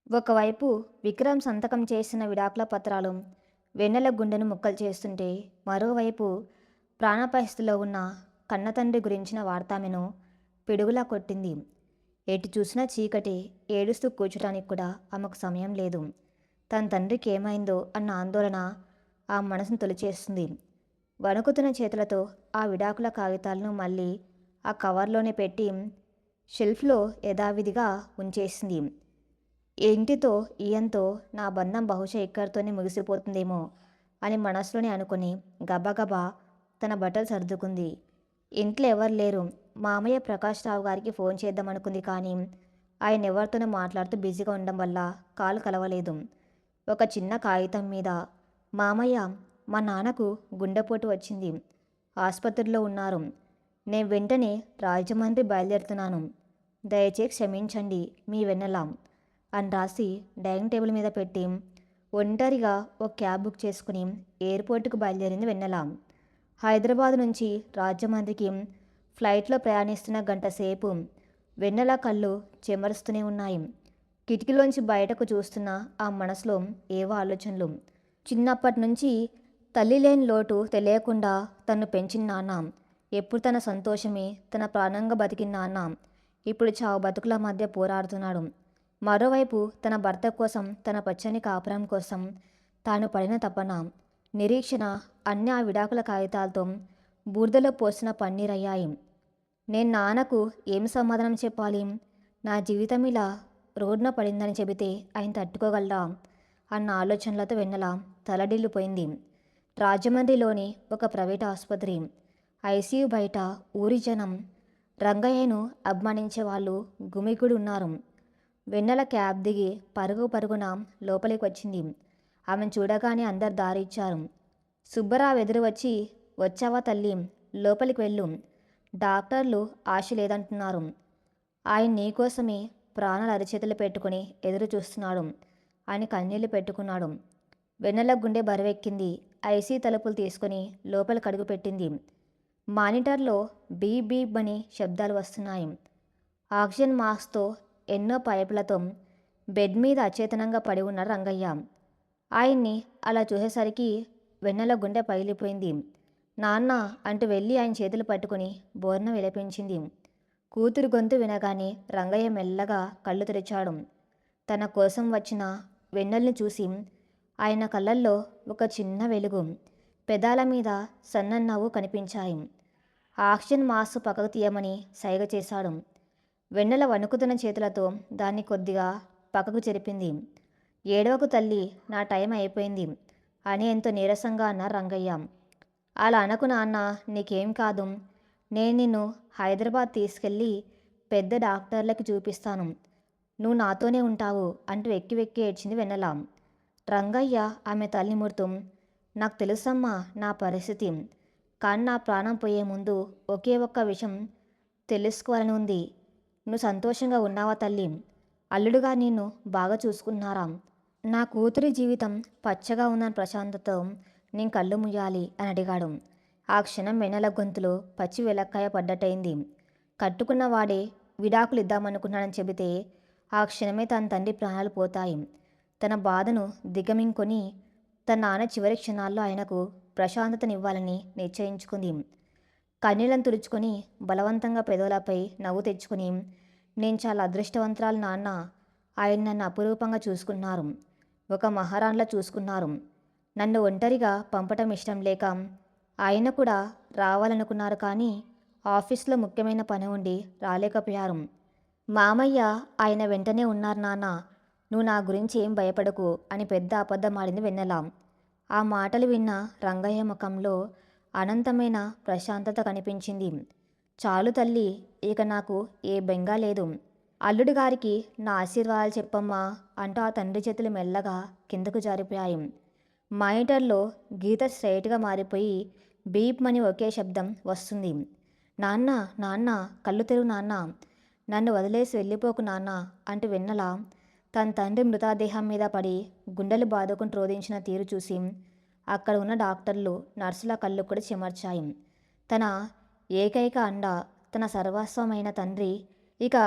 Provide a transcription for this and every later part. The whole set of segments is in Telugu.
ఒకవైపు విక్రమ్ సంతకం చేసిన విడాకుల పత్రాలు వెన్నెల గుండెను ముక్కలు చేస్తుంటే, మరోవైపు ప్రాణపరిస్థితిలో ఉన్న కన్నతండ్రి గురించిన వార్తామెను పిడుగులా కొట్టింది. ఎటు చూసినా చీకటి. ఏడుస్తూ కూర్చోటానికి కూడా ఆమెకు సమయం లేదు. తన తండ్రికి ఏమైందో అన్న ఆందోళన ఆ మనసును తొలిచేస్తుంది. వణుకుతున్న చేతులతో ఆ విడాకుల కాగితాలను మళ్ళీ ఆ కవర్లోనే పెట్టి షెల్ఫ్లో యథావిధిగా ఉంచేసింది. ఇంటితో ఈయంతో నా బంధం బహుశా ఇక్కడితోనే ముగిసిపోతుందేమో అని మనసులోనే అనుకుని గబగబా తన బట్టలు సర్దుకుంది. ఇంట్లో ఎవరు లేరు. మామయ్య ప్రకాష్ రావు గారికి ఫోన్ చేద్దామనుకుంది, కానీ ఆయన ఎవరితోనో మాట్లాడుతూ బిజీగా ఉండడం వల్ల కాలు కలవలేదు. ఒక చిన్న కాగితం మీద, మామయ్య, మా నాన్నకు గుండెపోటు వచ్చింది, ఆసుపత్రిలో ఉన్నారు, నేను వెంటనే రాజమండ్రి బయలుదేరుతున్నాను, దయచేసి క్షమించండి, మీ వెన్నెల అని రాసి డైనింగ్ టేబుల్ మీద పెట్టి ఒంటరిగా ఒక క్యాబ్ బుక్ చేసుకుని ఎయిర్పోర్టుకు బయలుదేరింది వెన్నెల. హైదరాబాద్ నుంచి రాజమండ్రికి ఫ్లైట్లో ప్రయాణిస్తున్న గంట సేపు వెన్నెల కళ్ళు చెమరుస్తూనే ఉన్నాయి. కిటికీలోంచి బయటకు చూస్తున్న ఆ మనసులో ఏవో ఆలోచనలు. చిన్నప్పటి నుంచి తల్లి లేని లోటు తెలియకుండా తను పెంచిన నాన్న, ఎప్పుడు తన సంతోషమే తన ప్రాణంగా బతికిన నాన్న ఇప్పుడు చావు బతుకుల మధ్య పోరాడుతున్నాడు. మరోవైపు తన భర్త కోసం, తన పచ్చని కాపురం కోసం తాను పడిన తపన, నిరీక్షణ అన్నీ ఆ విడాకుల కాగితాలతో బూర్దలో పోసిన పన్నీరయ్యాయి. నేను నాన్నకు ఏం సమాధానం చెప్పాలి? నా జీవితం ఇలా రోడ్న పడిందని చెబితే ఆయన తట్టుకోగలరా అన్న ఆలోచనలతో వెన్నెల తలడిల్లిపోయింది. రాజమండ్రిలోని ఒక ప్రైవేట్ ఆసుపత్రి ఐసీయూ బయట ఊరి జనం రంగయ్యను అభిమానించే వాళ్ళు గుమిగూడి ఉన్నారు. వెన్నెల క్యాబ్ దిగి పరుగు పరుగున లోపలికి వచ్చింది. ఆమెను చూడగానే అందరు దారి ఇచ్చారు. సుబ్బరావు ఎదురు వచ్చి, వచ్చావా తల్లి, లోపలికి వెళ్ళు, డాక్టర్లు ఆశ లేదంటున్నారు, ఆయన నీకోసమే ప్రాణాలు అరిచేతులు పెట్టుకుని ఎదురు చూస్తున్నాడు అని కన్నీళ్లు పెట్టుకున్నాడు. వెన్నెల గుండె బరువెక్కింది. ఐసీ తలుపులు తీసుకుని లోపలికి అడుగు పెట్టింది. మానిటర్లో బీప్ బీప్ అని శబ్దాలు వస్తున్నాయి. ఆక్సిజన్ మాస్క్తో ఎన్నో పైపులతో బెడ్ మీద అచేతనంగా పడి ఉన్న రంగయ్య. ఆయన్ని అలా చూసేసరికి వెన్నెల గుండె పగిలిపోయింది. నాన్న అంటూ వెళ్ళి ఆయన చేతులు పట్టుకుని బోర్న విలపించింది. కూతురు గొంతు వినగానే రంగయ్య మెల్లగా కళ్ళు తెరిచాడు. తన కోసం వచ్చిన వెన్నెల్ని చూసి ఆయన కళ్ళల్లో ఒక చిన్న వెలుగు, పెదాల మీద సన్న నవ్వు కనిపించాయి. ఆక్సిజన్ మాస్క్ పక్కకు తీయమని సైగ చేశాడు. వెన్నెల వణుకుతున్న చేతులతో దాన్ని కొద్దిగా పక్కకు చెరిపింది. ఏడవకు తల్లి, నా టైం అయిపోయింది అని ఎంతో నీరసంగా అన్నారు రంగయ్య. అలా అనకు నాన్న, నీకేం కాదు, నేను నిన్ను హైదరాబాద్ తీసుకెళ్ళి పెద్ద డాక్టర్లకి చూపిస్తాను, నువ్వు నాతోనే ఉంటావు అంటూ వెక్కి వెక్కి ఏడ్చింది వెన్నెల. రంగయ్య ఆమె తల్లి ముడుతూ, నాకు తెలుసమ్మా నా పరిస్థితి, కానీ నా ప్రాణం పోయే ముందు ఒకే ఒక్క విషయం తెలుసుకోవాలని ఉంది, నువ్వు సంతోషంగా ఉన్నావా తల్లి? అల్లుడుగా నిన్ను బాగా చూసుకున్నారా? నా కూతురి జీవితం పచ్చగా ఉందని ప్రశాంతతో నేను కళ్ళు ముయ్యాలి అని అడిగాడు. ఆ క్షణం వెన్నెల గొంతులో పచ్చి వెలక్కాయ పడ్డట్టయింది. కట్టుకున్న వాడే విడాకులు ఇద్దామనుకున్నానని చెబితే ఆ క్షణమే తన తండ్రి ప్రాణాలు పోతాయి. తన బాధను దిగమింకొని తన నాన్న చివరి క్షణాల్లో ఆయనకు ప్రశాంతతనివ్వాలని నిశ్చయించుకుంది. కన్నీళ్లను తుడుచుకొని బలవంతంగా పెదవులపై నవ్వు తెచ్చుకుని, నేను చాలా అదృష్టవంతురాలు నాన్న, ఆయన నన్ను అపురూపంగా చూసుకున్నారు, ఒక మహారాణిలా చూసుకున్నారు, నన్ను ఒంటరిగా పంపటం ఇష్టం లేక ఆయన కూడా రావాలనుకున్నారు, కానీ ఆఫీస్లో ముఖ్యమైన పని ఉండి రాలేకపోయారు, మామయ్య ఆయన వెంటనే ఉన్నారు నాన్న, నువ్వు నా గురించి ఏం భయపడకు అని పెద్ద అబద్ధమాడింది వెన్నెల. ఆ మాటలు విన్న రంగయ్య ముఖంలో అనంతమైన ప్రశాంతత కనిపించింది. చాలు తల్లి, ఇక నాకు ఏ బెంగా లేదు, అల్లుడి గారికి నా ఆశీర్వాదాలు చెప్పమ్మా అంటూ ఆ తండ్రి చేతులు మెల్లగా కిందకు జారిపోయాయి. మానిటర్లో గీత స్ట్రైట్గా మారిపోయి బీప్ మని ఒకే శబ్దం వస్తుంది. నాన్న, నాన్న, కళ్ళు తెరువు నాన్న, నన్ను వదిలేసి వెళ్ళిపోకు నాన్న అంటూ వెన్నెల తన తండ్రి మృతదేహం మీద పడి గుండెలు బాదుకుని రోధించిన తీరు చూసి అక్కడ ఉన్న డాక్టర్లు, నర్సుల కళ్ళు కూడా చెమర్చాయి. తన ఏకైక అండ, తన సర్వస్వమైన తండ్రి ఇక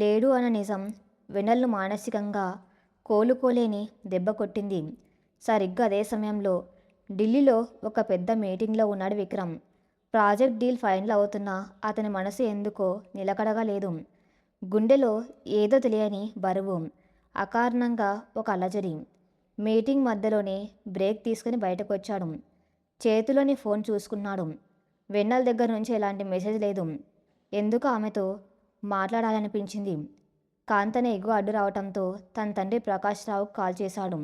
లేడు అన్న నిజం వెన్నెలను మానసికంగా కోలుకోలేని దెబ్బ కొట్టింది. సరిగ్గా అదే సమయంలో ఢిల్లీలో ఒక పెద్ద మీటింగ్లో ఉన్నాడు విక్రమ్. ప్రాజెక్ట్ డీల్ ఫైనల్ అవుతున్నా అతని మనసు ఎందుకో నిలకడగా లేదు. గుండెలో ఏదో తెలియని బరువు, అకారణంగా ఒక అలజడి. మీటింగ్ మధ్యలోనే బ్రేక్ తీసుకుని బయటకొచ్చాడు. చేతిలోని ఫోన్ చూసుకున్నాడు. వెన్నెల దగ్గర నుంచి ఎలాంటి మెసేజ్ లేదు. ఎందుకు ఆమెతో మాట్లాడాలనిపించింది. కాంతనే ఎగువ అడ్డు రావటంతో తన తండ్రి ప్రకాష్ రావుకు కాల్ చేశాడు.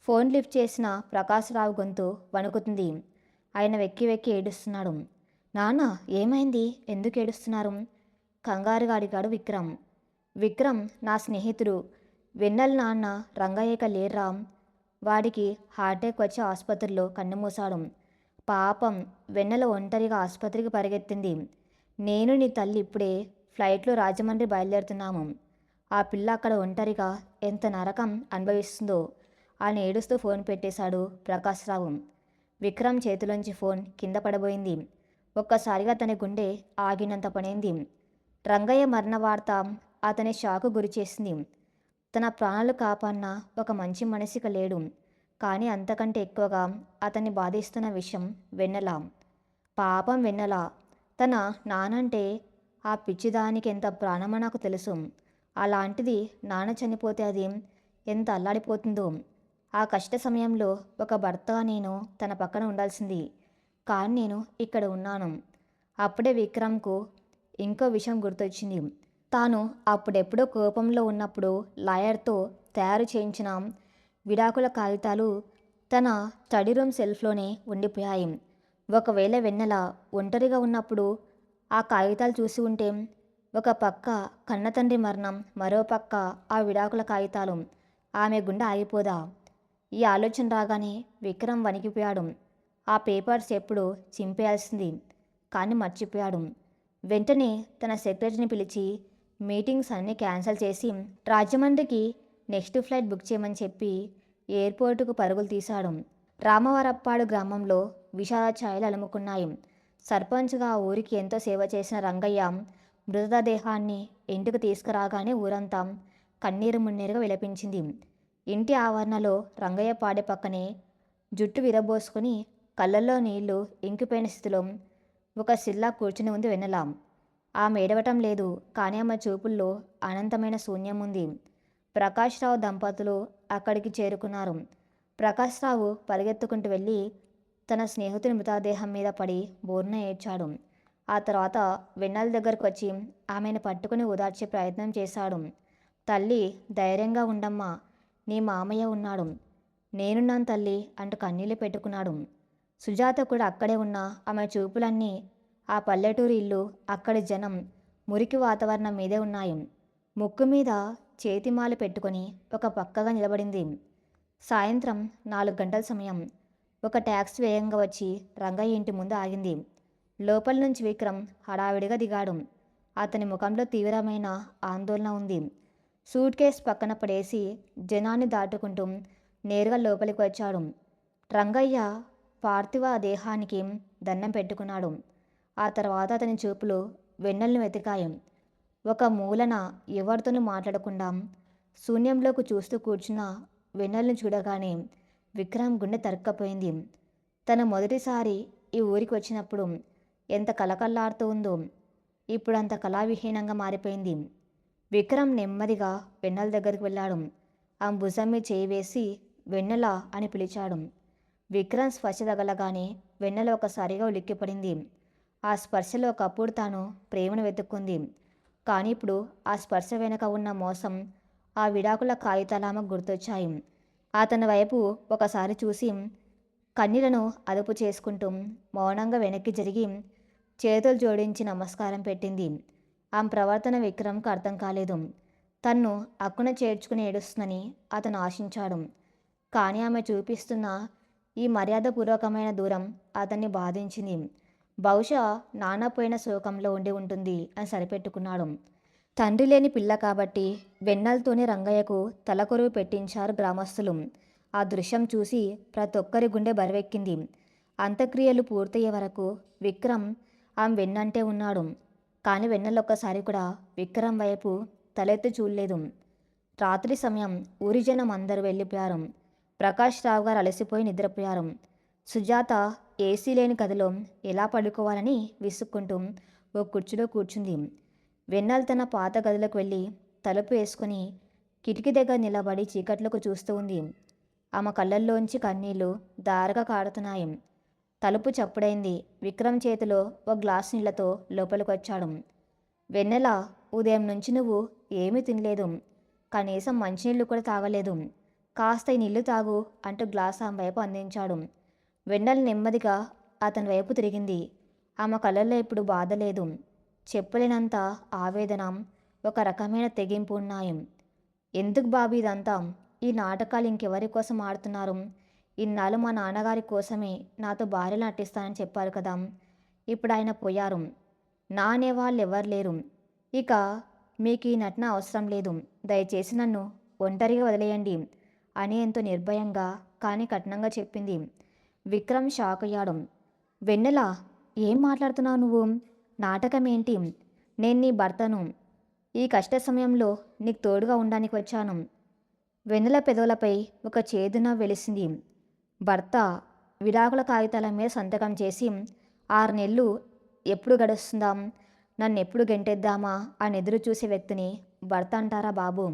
ఫోన్ లిఫ్ట్ చేసిన ప్రకాష్ రావు గొంతు వణుకుతుంది. ఆయన వెక్కి వెక్కి ఏడుస్తున్నాడు. నాన్న, ఏమైంది? ఎందుకు ఏడుస్తున్నారు? కంగారుగా అడిగాడు విక్రమ్. విక్రమ్, నా స్నేహితుడు వెన్నెల నాన్న రంగయ్యక లేర్రా. వాడికి హార్ట్అటాక్ వచ్చి ఆసుపత్రిలో కన్నుమూశాడు. పాపం, వెన్నెల ఒంటరిగా ఆసుపత్రికి పరిగెత్తింది. నేను నీ తల్లి ఇప్పుడే ఫ్లైట్లో రాజమండ్రి బయలుదేరుతున్నాము. ఆ పిల్ల అక్కడ ఒంటరిగా ఎంత నరకం అనుభవిస్తుందో అని ఏడుస్తూ ఫోన్ పెట్టేశాడు ప్రకాష్ రావు. విక్రమ్ చేతిలోంచి ఫోన్ కింద పడబోయింది. ఒక్కసారిగా అతని గుండె ఆగినంత పనైంది. రంగయ్య మరణ వార్త అతని షాకు గురిచేసింది. తన ప్రాణాలు కాపాడిన ఒక మంచి మనిషిక లేడు. కానీ అంతకంటే ఎక్కువగా అతన్ని బాధిస్తున్న విషయం వెన్నెల. పాపం వెన్నెల. తన నానంటే ఆ పిచ్చిదానికి ఎంత ప్రాణమో నాకు తెలుసు. అలాంటిది నాన్న చనిపోతే అది ఎంత అల్లాడిపోతుందో. ఆ కష్ట సమయంలో ఒక భర్తగా నేను తన పక్కన ఉండాల్సింది. కానీ నేను ఇక్కడ ఉన్నాను. అప్పుడే విక్రమ్కు ఇంకో విషయం గుర్తొచ్చింది. తాను అప్పుడెప్పుడో కోపంలో ఉన్నప్పుడు లాయర్తో తయారు చేయించిన విడాకుల కాగితాలు తన స్టడీ రూమ్ సెల్ఫ్లోనే ఉండిపోయాయి. ఒకవేళ వెన్నెల ఒంటరిగా ఉన్నప్పుడు ఆ కాగితాలు చూసి ఉంటే, ఒక పక్క కన్నతండ్రి మరణం, మరో పక్క ఆ విడాకుల కాగితాలు, ఆమె గుండె ఆగిపోదా? ఈ ఆలోచన రాగానే విక్రమ్ వణికిపోయాడు. ఆ పేపర్స్ ఎప్పుడు చింపేయాల్సింది, కానీ మర్చిపోయాడు. వెంటనే తన సెక్రటరీని పిలిచి మీటింగ్స్ అన్నీ క్యాన్సిల్ చేసి రాజమండ్రికి నెక్స్ట్ ఫ్లైట్ బుక్ చేయమని చెప్పి ఎయిర్పోర్టుకు పరుగులు తీశాడు. రామవరప్పాడు గ్రామంలో విషాద ఛాయలు అలుముకున్నాయి. సర్పంచ్గా ఆ ఊరికి ఎంతో సేవ చేసిన రంగయ్య మృతదేహాన్ని ఇంటికి తీసుకురాగానే ఊరంతా కన్నీరు మున్నీరుగా విలపించింది. ఇంటి ఆవరణలో రంగయ్య పాడే పక్కనే జుట్టు విరబోసుకుని కళ్ళల్లో నీళ్లు ఇంకిపోయిన స్థితిలో ఒక శిల్లా కూర్చుని ఉంది వెన్నెల. ఆమె ఏడవటం లేదు, కానీ ఆమె చూపుల్లో అనంతమైన శూన్యం ఉంది. ప్రకాష్ రావు దంపతులు అక్కడికి చేరుకున్నారు. ప్రకాష్ రావు పరిగెత్తుకుంటూ వెళ్ళి తన స్నేహితుని మృతదేహం మీద పడి బోర్న ఏడ్చాడు. ఆ తర్వాత వెన్నెల దగ్గరకు వచ్చి ఆమెను పట్టుకుని ఓదార్చే ప్రయత్నం చేశాడు. తల్లి, ధైర్యంగా ఉండమ్మా, నీ మామయ్య ఉన్నాడు, నేనున్నాను తల్లి అంటూ కన్నీళ్లు పెట్టుకున్నాడు. సుజాత కూడా అక్కడే ఉన్న ఆమె చూపులన్నీ ఆ పల్లెటూరు ఇల్లు, అక్కడి జనం, మురికి వాతావరణం మీదే ఉన్నాయి. ముక్కు మీద చేతిమాలు పెట్టుకొని ఒక పక్కగా నిలబడింది. సాయంత్రం 4 గంటల సమయం. ఒక ట్యాక్సీ వేగంగా వచ్చి రంగయ్య ఇంటి ముందు ఆగింది. లోపల నుంచి విక్రమ్ హడావిడిగా దిగాడు. అతని ముఖంలో తీవ్రమైన ఆందోళన ఉంది. సూట్ కేస్ పక్కన పడేసి జనాన్ని దాటుకుంటూ నేరుగా లోపలికి వచ్చాడు. రంగయ్య పార్థివ దేహానికి దండం పెట్టుకున్నాడు. ఆ తర్వాత అతని చూపులు వెన్నెలను వెతికాయి. ఒక మూలన ఎవరితోనూ మాట్లాడకుండా శూన్యంలోకి చూస్తూ కూర్చున్న వెన్నెలను చూడగానే విక్రమ్ గుండె తరుక్కపోయింది. తను మొదటిసారి ఈ ఊరికి వచ్చినప్పుడు ఎంత కలకల్లాడుతూ ఉందో ఇప్పుడు అంత కళావిహీనంగా మారిపోయింది. విక్రమ్ నెమ్మదిగా వెన్నెల దగ్గరికి వెళ్ళాడు. ఆమె భుజం మీద చేయి వేసి వెన్నెల అని పిలిచాడు. విక్రమ్ స్పర్శ తగలగానే వెన్నెల ఒకసారిగా ఉలిక్కిపడింది. ఆ స్పర్శలో ఒకప్పుడు తాను ప్రేమను వెతుక్కుంది. కానీ ఇప్పుడు ఆ స్పర్శ వెనక ఉన్న మోసం, ఆ విడాకుల కాగితాలామ గుర్తొచ్చాయి. అతని వైపు ఒకసారి చూసి కన్నీళ్లను అదుపు చేసుకుంటూ మౌనంగా వెనక్కి జరిగి చేతులు జోడించి నమస్కారం పెట్టింది. ఆమె ప్రవర్తన విక్రమ్కు అర్థం కాలేదు. తన్ను అక్కున చేర్చుకుని ఏడుస్తుందని అతను ఆశించాడు. కానీ ఆమె చూపిస్తున్న ఈ మర్యాదపూర్వకమైన దూరం అతన్ని బాధించింది. బహుశా నాన్న పోయిన శోకంలో ఉండి ఉంటుంది అని సరిపెట్టుకున్నాడు. తండ్రి లేని పిల్ల కాబట్టి వెన్నెలతోనే రంగయ్యకు తలకొరువు పెట్టించారు గ్రామస్తులు. ఆ దృశ్యం చూసి ప్రతి ఒక్కరి గుండె బరువెక్కింది. అంత్యక్రియలు పూర్తయ్యే వరకు విక్రమ్ ఆమె వెన్నంటే ఉన్నాడు. కానీ వెన్నెల ఒక్కసారి కూడా విక్రమ్ వైపు తలెత్తి చూడలేదు. రాత్రి సమయం. ఊరి జనం అందరూ వెళ్ళిపోయారు. ప్రకాష్ రావు గారు అలసిపోయి నిద్రపోయారు. సుజాత ఏసీ లేని గదిలో ఎలా పడుకోవాలని విసుక్కుంటూ ఓ కుర్చీలో కూర్చుంది. వెన్నెల తన పాత గదిలోకి వెళ్ళి తలుపు వేసుకుని కిటికీ దగ్గర నిలబడి చీకట్లకు చూస్తూ ఉంది. ఆమె కళ్ళల్లోంచి కన్నీళ్లు దారగా కారుతున్నాయి. తలుపు చప్పుడైంది. విక్రమ్ చేతిలో ఓ గ్లాసు నీళ్లతో లోపలికొచ్చాడు. వెన్నెల, ఉదయం నుంచి నువ్వు ఏమీ తినలేదు, కనీసం మంచినీళ్ళు కూడా తాగలేదు. కాస్త ఈ నీళ్లు తాగు అంటూ గ్లాస్ ఆమె వైపు అందించాడు. వెన్నెల నెమ్మదిగా అతని వైపు తిరిగింది. ఆమె కళ్ళల్లో ఇప్పుడు బాధ లేదు, చెప్పలేనంత ఆవేదన, ఒక రకమైన తెగింపు ఉన్నాయి. ఎందుకు బాబు ఇదంతా? ఈ నాటకాలు ఇంకెవరి కోసం ఆడుతున్నారు? ఇన్నాళ్ళు మా నాన్నగారి కోసమే నాతో భార్యలు నటిస్తానని చెప్పారు కదా. ఇప్పుడు ఆయన పోయారు. నా అనేవాళ్ళు ఎవరు లేరు. ఇక మీకు ఈ నటన అవసరం లేదు. దయచేసి నన్ను ఒంటరిగా వదిలేయండి అని ఎంతో నిర్భయంగా కానీ కఠినంగా చెప్పింది. విక్రమ్ షాక్ అయ్యాడు. వెన్నెల, ఏం మాట్లాడుతున్నావు నువ్వు? నాటకం ఏంటి? నేను నీ భర్తను. ఈ కష్ట సమయంలో నీకు తోడుగా ఉండడానికి వచ్చాను. వెన్నెల పెదవులపై ఒక చేదున వెలిసింది. భర్త విడాకుల కాగితాల మీద సంతకం చేసి 6 నెలలు ఎప్పుడు గడుస్తుందా, నన్ను ఎప్పుడు గెంటేద్దామా అని ఎదురు చూసే వ్యక్తిని భర్త అంటారా బాబు?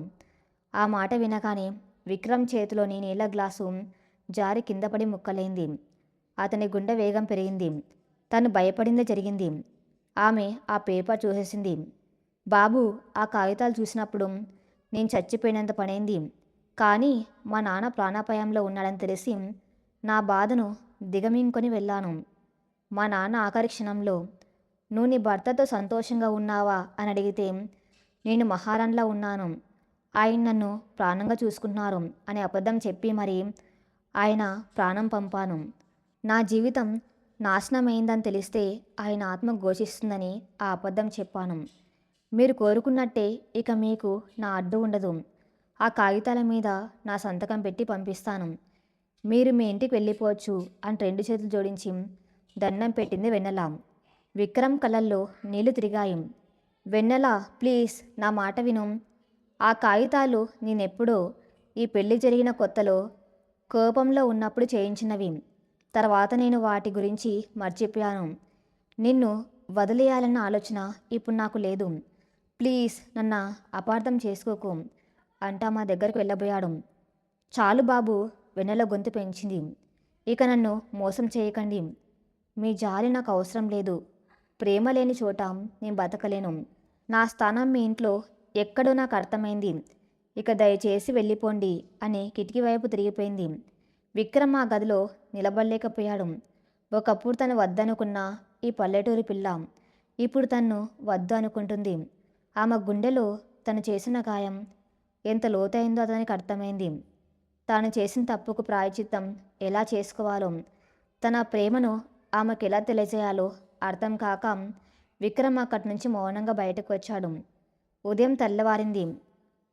ఆ మాట వినగానే విక్రమ్ చేతిలోని నీళ్ళ గ్లాసు జారి కింద పడి ముక్కలైంది. అతని గుండె వేగం పెరిగింది. తను భయపడిందే జరిగింది. ఆమె ఆ పేపర్ చూసేసింది. బాబు, ఆ కాగితాలు చూసినప్పుడు నేను చచ్చిపోయినంత పనైంది. కానీ మా నాన్న ప్రాణాపాయంలో ఉన్నాడని తెలిసి నా బాధను దిగమింగుకొని వెళ్ళాను. మా నాన్న ఆఖరి క్షణంలో నువ్వు నీ భర్తతో సంతోషంగా ఉన్నావా అని అడిగితే నేను మహారాణిలా ఉన్నాను, ఆయన నన్ను ప్రాణంగా చూసుకుంటున్నారు అని అబద్ధం చెప్పి మరి ఆయన ప్రాణం పంపాను. నా జీవితం నాశనమైందని తెలిస్తే ఆయన ఆత్మ ఘోషిస్తుందని ఆ అబద్ధం చెప్పాను. మీరు కోరుకున్నట్టే ఇక మీకు నా అడ్డు ఉండదు. ఆ కాగితాల మీద నా సంతకం పెట్టి పంపిస్తాను. మీరు మీ ఇంటికి వెళ్ళిపోవచ్చు అని 2 చేతులు జోడించి దండం పెట్టింది వెన్నెల. విక్రమ్ కళ్ళల్లో నీళ్లు తిరిగాయి. వెన్నెల, ప్లీజ్ నా మాట విను. ఆ కాగితాలు నేనెప్పుడో ఈ పెళ్లి జరిగిన కొత్తలో కోపంలో ఉన్నప్పుడు చేయించినవి. తర్వాత నేను వాటి గురించి మర్చిపోయాను. నిన్ను వదిలేయాలన్న ఆలోచన ఇప్పుడు నాకు లేదు. ప్లీజ్ నన్ను అపార్థం చేసుకోకు అంటా మా దగ్గరకు వెళ్ళబోయాడు. చాలు బాబు, వెన్నెల గొంతు పెంచింది. ఇక నన్ను మోసం చేయకండి. మీ జాలి నాకు అవసరం లేదు. ప్రేమ లేని చోట నేను బతకలేను. నా స్థానం మీ ఇంట్లో ఎక్కడో నాకు అర్థమైంది. ఇక దయచేసి వెళ్ళిపోండి అని కిటికీ వైపు తిరిగిపోయింది. విక్రమ్ ఆ గదిలో నిలబడలేకపోయాడు. ఒకప్పుడు తను వద్దనుకున్న ఈ పల్లెటూరి పిల్ల ఇప్పుడు తన్ను వద్దు అనుకుంటుంది. ఆమె గుండెలో తను చేసిన గాయం ఎంత లోతైందో అతనికి అర్థమైంది. తాను చేసిన తప్పుకు ప్రాయశ్చిత్తం ఎలా చేసుకోవాలో, తన ప్రేమను ఆమెకు ఎలా తెలియజేయాలో అర్థం కాక విక్రమ్ అక్కడి నుంచి మౌనంగా బయటకు వచ్చాడు. ఉదయం తెల్లవారింది.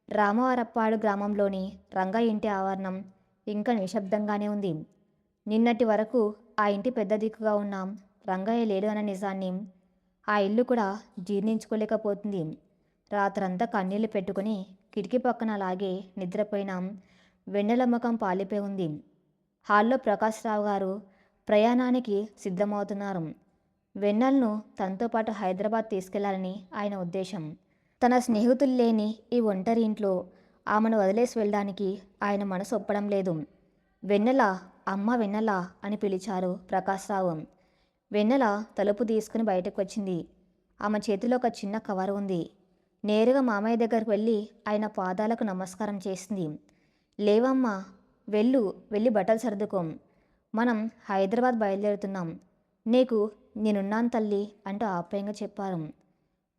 రామవరప్పాడు గ్రామంలోని రంగయ్య ఇంటి ఆవరణం ఇంకా నిశ్శబ్దంగానే ఉంది. నిన్నటి వరకు ఆ ఇంటి పెద్ద దిక్కుగా ఉన్న రంగయ్య లేడు అన్న నిజాన్ని ఆ ఇల్లు కూడా జీర్ణించుకోలేకపోతుంది. రాత్రంతా కన్నీళ్లు పెట్టుకుని కిటికీ పక్కన అలాగే నిద్రపోయిన వెన్నెల ముఖం పాలిపోయి ఉంది. హాల్లో ప్రకాష్ రావు గారు ప్రయాణానికి సిద్ధమవుతున్నారు. వెన్నెలను తనతో పాటు హైదరాబాద్ తీసుకెళ్లాలని ఆయన ఉద్దేశం. తన స్నేహితులు లేని ఈ ఒంటరి ఇంట్లో ఆమెను వదిలేసి వెళ్ళడానికి ఆయన మనసు ఒప్పడం లేదు. వెన్నెల, అమ్మ వెన్నెల అని పిలిచారు ప్రకాష్ రావు. వెన్నెల తలుపు తీసుకుని బయటకు వచ్చింది. ఆమె చేతిలో ఒక చిన్న కవర్ ఉంది. నేరుగా మామయ్య దగ్గరకు వెళ్ళి ఆయన పాదాలకు నమస్కారం చేసింది. లేవమ్మా, వెళ్ళి బట్టలు సర్దుకోం. మనం హైదరాబాద్ బయలుదేరుతున్నాం. నీకు నేనున్నాను తల్లి అంటూ ఆప్యాయంగా చెప్పారు.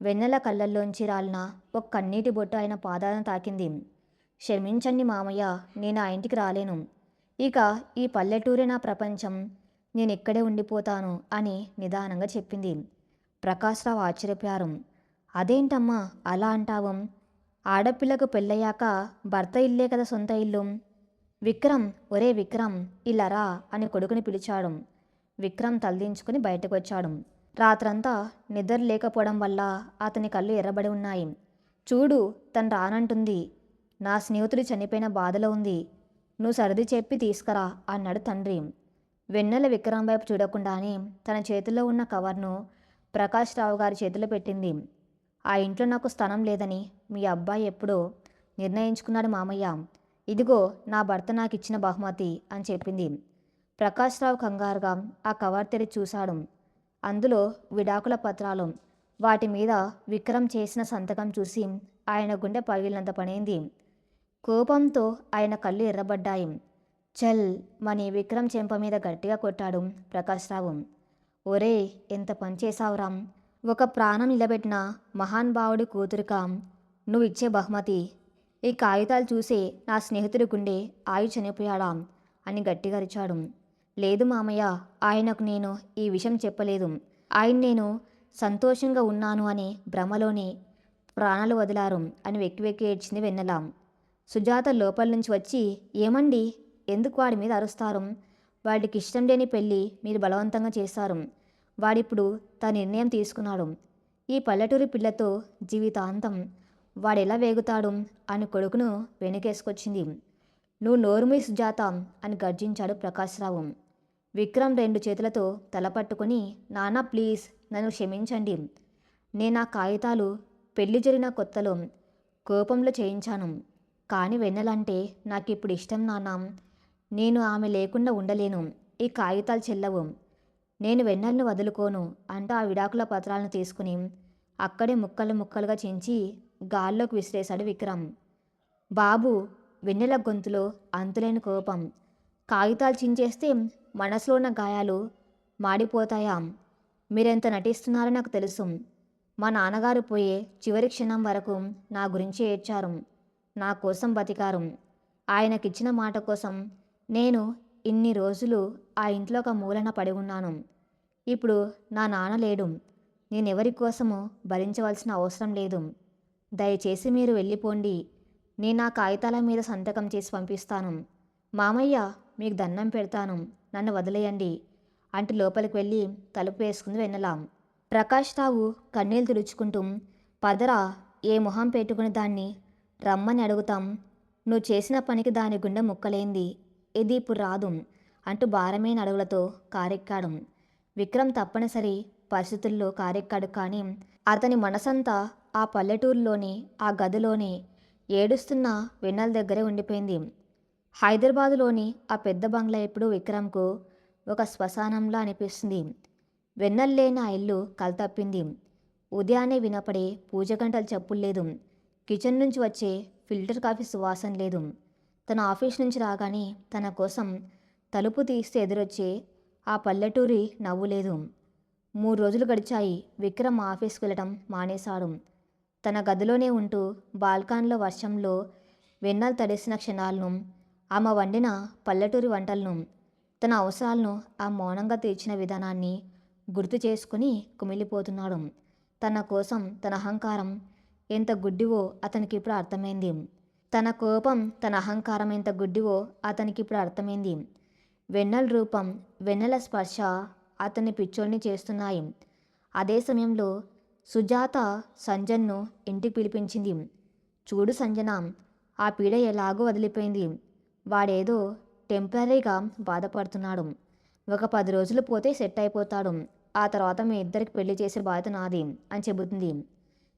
వెన్నెల కళ్ళల్లోంచి రాలిన ఒక కన్నీటి బొట్టు ఆయన పాదాలను తాకింది. క్షమించండి మామయ్య, నేను ఆ ఇంటికి రాలేను. ఇక ఈ పల్లెటూరే నా ప్రపంచం. నేను ఇక్కడే ఉండిపోతాను అని నిదానంగా చెప్పింది. ప్రకాశ్రావు ఆశ్చర్యపోయారు. అదేంటమ్మా అలా అంటావు? ఆడపిల్లకు పెళ్ళయ్యాక భర్త ఇల్లే కదా సొంత ఇల్లు. విక్రమ్, ఒరే విక్రమ్, ఇలా రా అని కొడుకుని పిలిచాడు. విక్రమ్ తలదించుకుని బయటకు వచ్చాడు. రాత్రంతా నిద్ర లేకపోవడం వల్ల అతని కళ్ళు ఎర్రబడి ఉన్నాయి. చూడు, తను రానంటుంది. నా స్నేహితుడు చనిపోయిన బాధలో ఉంది. నువ్వు సర్ది చెప్పి తీసుకురా అన్నాడు తండ్రి. వెన్నెల విక్రమ్ వైపు చూడకుండానే తన చేతిలో ఉన్న కవర్ను ప్రకాష్ రావు గారి చేతిలో పెట్టింది. ఆ ఇంట్లో నాకు స్థానం లేదని మీ అబ్బాయి ఎప్పుడో నిర్ణయించుకున్నాడు మామయ్య. ఇదిగో నా భర్త నాకు ఇచ్చిన బహుమతి అని చెప్పింది. ప్రకాష్ రావు కంగారుగా ఆ కవర్ తెరిచి చూశాడు. అందులో విడాకుల పత్రాలు. వాటి మీద విక్రమ్ చేసిన సంతకం చూసి ఆయన గుండె పగిలినంత పనైంది. కోపంతో ఆయన కళ్ళు ఎర్రబడ్డాయి. చల్ మని విక్రమ్ చెంప మీద గట్టిగా కొట్టాడు ప్రకాష్ రావు. ఒరే, ఎంత పనిచేశావురా! ఒక ప్రాణం నిలబెట్టిన మహానుభావుడి కూతురుకా నువ్వు ఇచ్చే బహుమతి. ఈ కాగితాలు చూసే నా స్నేహితుడి గుండె ఆయి చనిపోయాడా అని గట్టిగా అరిచాడు. లేదు మామయ్య, ఆయనకు నేను ఈ విషయం చెప్పలేదు. ఆయన నేను సంతోషంగా ఉన్నాను అని భ్రమలోనే ప్రాణాలు వదిలారు అని వెక్కి వెక్కి ఏడ్చింది వెన్నెల. సుజాత లోపల నుంచి వచ్చి, ఏమండి, ఎందుకు వాడి మీద అరుస్తారు? వాడికి ఇష్టం లేని పెళ్ళి మీరు బలవంతంగా చేశారు. వాడిప్పుడు తన నిర్ణయం తీసుకున్నాడు. ఈ పల్లెటూరి పిల్లతో జీవితాంతం వాడెలా వేగుతాడు అని కొడుకును వెనుకేసుకొచ్చింది. నువ్వు నోరుమీ సుజాత అని గర్జించాడు ప్రకాష్ రావు. విక్రమ్ 2 చేతులతో తల పట్టుకుని, నాన్న ప్లీజ్ నన్ను క్షమించండి. నేను ఆ కాగితాలు పెళ్లి జరిగిన కొత్తలో కోపంలో చేయించాను. కానీ వెన్నెలంటే నాకిప్పుడు ఇష్టం నాన్న. నేను ఆమె లేకుండా ఉండలేను. ఈ కాగితాలు చెల్లవు. నేను వెన్నెలను వదులుకోను అంటూ ఆ విడాకుల పత్రాలను తీసుకుని అక్కడే ముక్కలు ముక్కలుగా చించి గాల్లోకి విసిరేశాడు విక్రమ్. బాబు, వెన్నెల గొంతులో అంతులేని కోపం. కాగితాలు చించేస్తే మనసులో ఉన్న గాయాలు మాడిపోతాయా? మీరెంత నటిస్తున్నారో నాకు తెలుసు. మా నాన్నగారు పోయే చివరి క్షణం వరకు నా గురించి ఏడ్చారు. నా కోసం బతికారు. ఆయనకిచ్చిన మాట కోసం నేను ఇన్ని రోజులు ఆ ఇంట్లో ఒక మూలన పడి ఉన్నాను. ఇప్పుడు నా నాన్న లేడు. నేనెవరి కోసమో భరించవలసిన అవసరం లేదు. దయచేసి మీరు వెళ్ళిపోండి. నేను ఆ కాగితాల మీద సంతకం చేసి పంపిస్తాను. మామయ్య, మీకు దండం పెడతాను, నన్ను వదిలేయండి అంటూ లోపలికి వెళ్ళి తలుపు వేసుకుంది వెన్నెల. ప్రకాష్ రావు కన్నీళ్ళు తుడుచుకుంటూ, పదరా, ఏ మొహం పెట్టుకుని దాన్ని రమ్మని అడుగుతాం? నువ్వు చేసిన పనికి దాని గుండె ముక్కలేంది. ఇది ఇప్పుడు రాదు అంటూ భారమైన అడుగులతో కారెక్కాడు. విక్రమ్ తప్పనిసరి పరిస్థితుల్లో కారెక్కాడు. కానీ అతని మనసంతా ఆ పల్లెటూరులోని ఆ గదిలోనే ఏడుస్తున్న వెన్నెల దగ్గరే ఉండిపోయింది. హైదరాబాదులోని ఆ పెద్ద బంగ్లా ఇప్పుడు విక్రమ్కు ఒక శ్మశానంలా అనిపిస్తుంది. వెన్నెల లేని ఆ ఇల్లు కలతప్పింది. ఉదయాన్నే వినపడే పూజ గంటల చప్పుడు లేదు. కిచెన్ నుంచి వచ్చే ఫిల్టర్ కాఫీ సువాసన లేదు. తన ఆఫీస్ నుంచి రాగానే తన కోసం తలుపు తీస్తే ఎదురొచ్చే ఆ పల్లెటూరి నవ్వు లేదు. 3 రోజులు గడిచాయి. విక్రమ్ ఆఫీస్కి వెళ్ళటం మానేశాడు. తన గదిలోనే ఉంటూ బాల్కాన్లో వర్షంలో వెన్నెల తడిసిన క్షణాలను, ఆమె వండిన పల్లెటూరి వంటలను, తన అవసరాలను ఆ మౌనంగా తీర్చిన విధానాన్ని గుర్తు చేసుకుని కుమిలిపోతున్నాడు. తన కోసం తన అహంకారం ఎంత గుడ్డివో అతనికిప్పుడు అర్థమైంది. తన కోపం, తన అహంకారం ఎంత గుడ్డివో అతనికిప్పుడు అర్థమైంది. వెన్నెల రూపం, వెన్నెల స్పర్శ అతన్ని పిచ్చోడిని చేస్తున్నాయి. అదే సమయంలో సుజాత సంజన్ను ఇంటికి పిలిపించింది. చూడు సంజన, ఆ పీడ ఎలాగో వదిలిపోయింది. వాడేదో టెంపరీగా బాధపడుతున్నాడు. ఒక 10 రోజులు పోతే సెట్ అయిపోతాడు. ఆ తర్వాత మీ ఇద్దరికి పెళ్లి చేసే బాధ్యత నాది అని చెబుతుంది.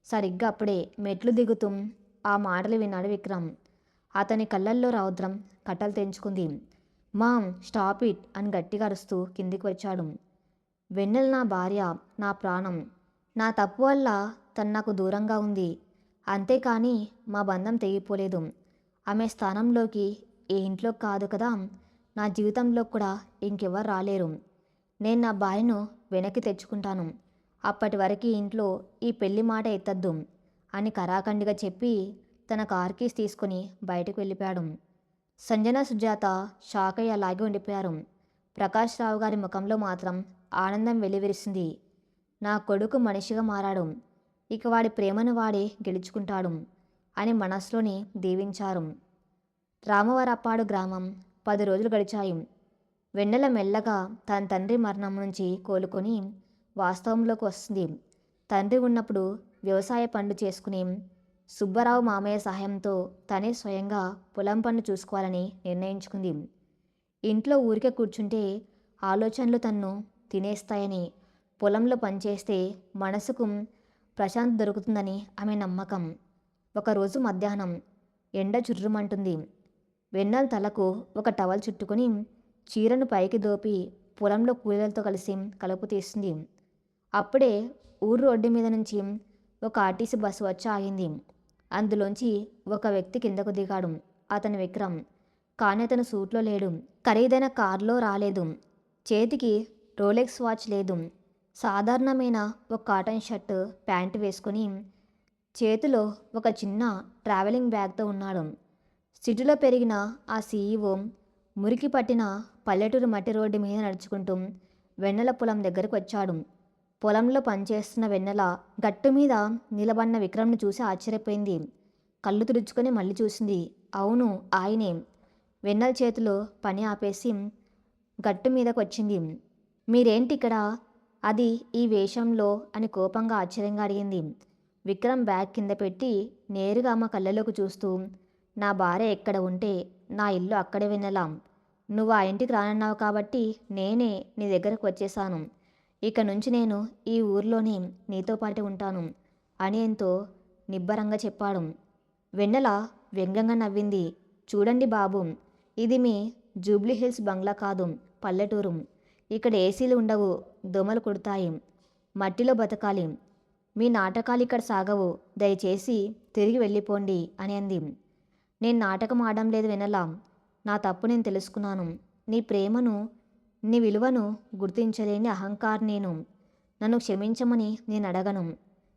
సరిగ్గా అప్పుడే మెట్లు దిగుతూ ఆ మాటలు విన్నాడు విక్రమ్. అతని కళ్ళల్లో రౌద్రం కట్టలు తెంచుకుంది. మామ్, స్టాప్ ఇట్ అని గట్టిగా అరుస్తూ కిందికి వచ్చాడు. వెన్నెల నా భార్య, నా ప్రాణం. నా తప్పు వల్ల తను నాకు దూరంగా ఉంది. అంతేకాని మా బంధం తెగిపోలేదు. ఆమె స్థానంలోకి ఈ ఇంట్లో కాదు కదా, నా జీవితంలో కూడా ఇంకెవ్వరు రాలేరు. నేను నా భార్యను వెనక్కి తెచ్చుకుంటాను. అప్పటి వరకు ఇంట్లో ఈ పెళ్లి మాట ఎత్తద్దు అని కరాఖండిగా చెప్పి తన కార్ కీస్ తీసుకుని బయటకు వెళ్ళిపోయాడు. సంజన, సుజాత షాక్ అయ్యి అలాగే ఉండిపోయారు. ప్రకాష్ రావు గారి ముఖంలో మాత్రం ఆనందం వెల్లివిరిసింది. నా కొడుకు మనిషిగా మారాడు. ఇక వాడి ప్రేమను వాడే గెలుచుకుంటాడు అని మనసులోని దీవించారు. రామవరప్పాడు గ్రామం 10 రోజులు గడిచాయి. వెన్నెల మెల్లగా తన తండ్రి మరణం నుంచి కోలుకొని వాస్తవంలోకి వస్తుంది. తండ్రి ఉన్నప్పుడు వ్యవసాయ పనులు చేసుకుని సుబ్బారావు మామయ్య సహాయంతో తనే స్వయంగా పొలం పనులు చూసుకోవాలని నిర్ణయించుకుంది. ఇంట్లో ఊరికే కూర్చుంటే ఆలోచనలు తన్ను తినేస్తాయని, పొలంలో పనిచేస్తే మనసుకు ప్రశాంతత దొరుకుతుందని ఆమె నమ్మకం. ఒకరోజు మధ్యాహ్నం ఎండ చుర్రుమంటుంది. వెన్నెల తలకు ఒక టవల్ చుట్టుకొని చీరను పైకి దోపి పొలంలో కూలీలతో కలిసి కలుపు తీస్తుంది. అప్పుడే ఊరు రోడ్డు మీద నుంచి ఒక ఆర్టీసీ బస్సు వచ్చి ఆగింది. అందులోంచి ఒక వ్యక్తి కిందకు దిగాడు. అతను విక్రమ్. కానీ అతను సూట్లో లేడు. ఖరీదైన కారులో రాలేదు. చేతికి రోలెక్స్ వాచ్ లేదు. సాధారణమైన ఒక కాటన్ షర్టు ప్యాంటు వేసుకొని చేతిలో ఒక చిన్న ట్రావెలింగ్ బ్యాగ్తో ఉన్నాడు. సిటీలో పెరిగిన ఆ సీఈఓ మురికి పట్టిన పల్లెటూరు మట్టి రోడ్డు మీద నడుచుకుంటూ వెన్నెల పొలం దగ్గరకు వచ్చాడు. పొలంలో పనిచేస్తున్న వెన్నెల గట్టు మీద నిలబడిన విక్రమ్ను చూసి ఆశ్చర్యపోయింది. కళ్ళు తుడుచుకొని మళ్ళీ చూసింది. అవును, ఆయనే. వెన్నెల చేతిలో పని ఆపేసి గట్టు మీదకు వచ్చింది. మీరేంటి ఇక్కడ? అది ఈ వేషంలో అని కోపంగా ఆశ్చర్యంగా అడిగింది. విక్రమ్ బ్యాగ్ కింద పెట్టి నేరుగా ఆమె కళ్ళలోకి చూస్తూ, నా భార్య ఎక్కడ ఉంటే నా ఇల్లు అక్కడే వెన్నెలా. నువ్వు ఆ ఇంటికి రానన్నావు కాబట్టి నేనే నీ దగ్గరకు వచ్చేసాను. ఇక నుంచి నేను ఈ ఊర్లోనే నీతో పాటు ఉంటాను అని ఎంతో నిబ్బరంగా చెప్పాడు. వెన్నెల వ్యంగ్యంగా నవ్వింది. చూడండి బాబు, ఇది మీ జూబ్లీ హిల్స్ బంగ్లా కాదు, పల్లెటూరు. ఇక్కడ ఏసీలు ఉండవు, దోమలు కుడతాయి, మట్టిలో బతకాలి. మీ నాటకాలు ఇక్కడ సాగవు. దయచేసి తిరిగి వెళ్ళిపోండి అని అంది. నేను నాటకం ఆడడం లేదు వెన్నెల. నా తప్పు నేను తెలుసుకున్నాను. నీ ప్రేమను, నీ విలువను గుర్తించలేని అహంకారం నేను. నన్ను క్షమించమని నేను అడగను.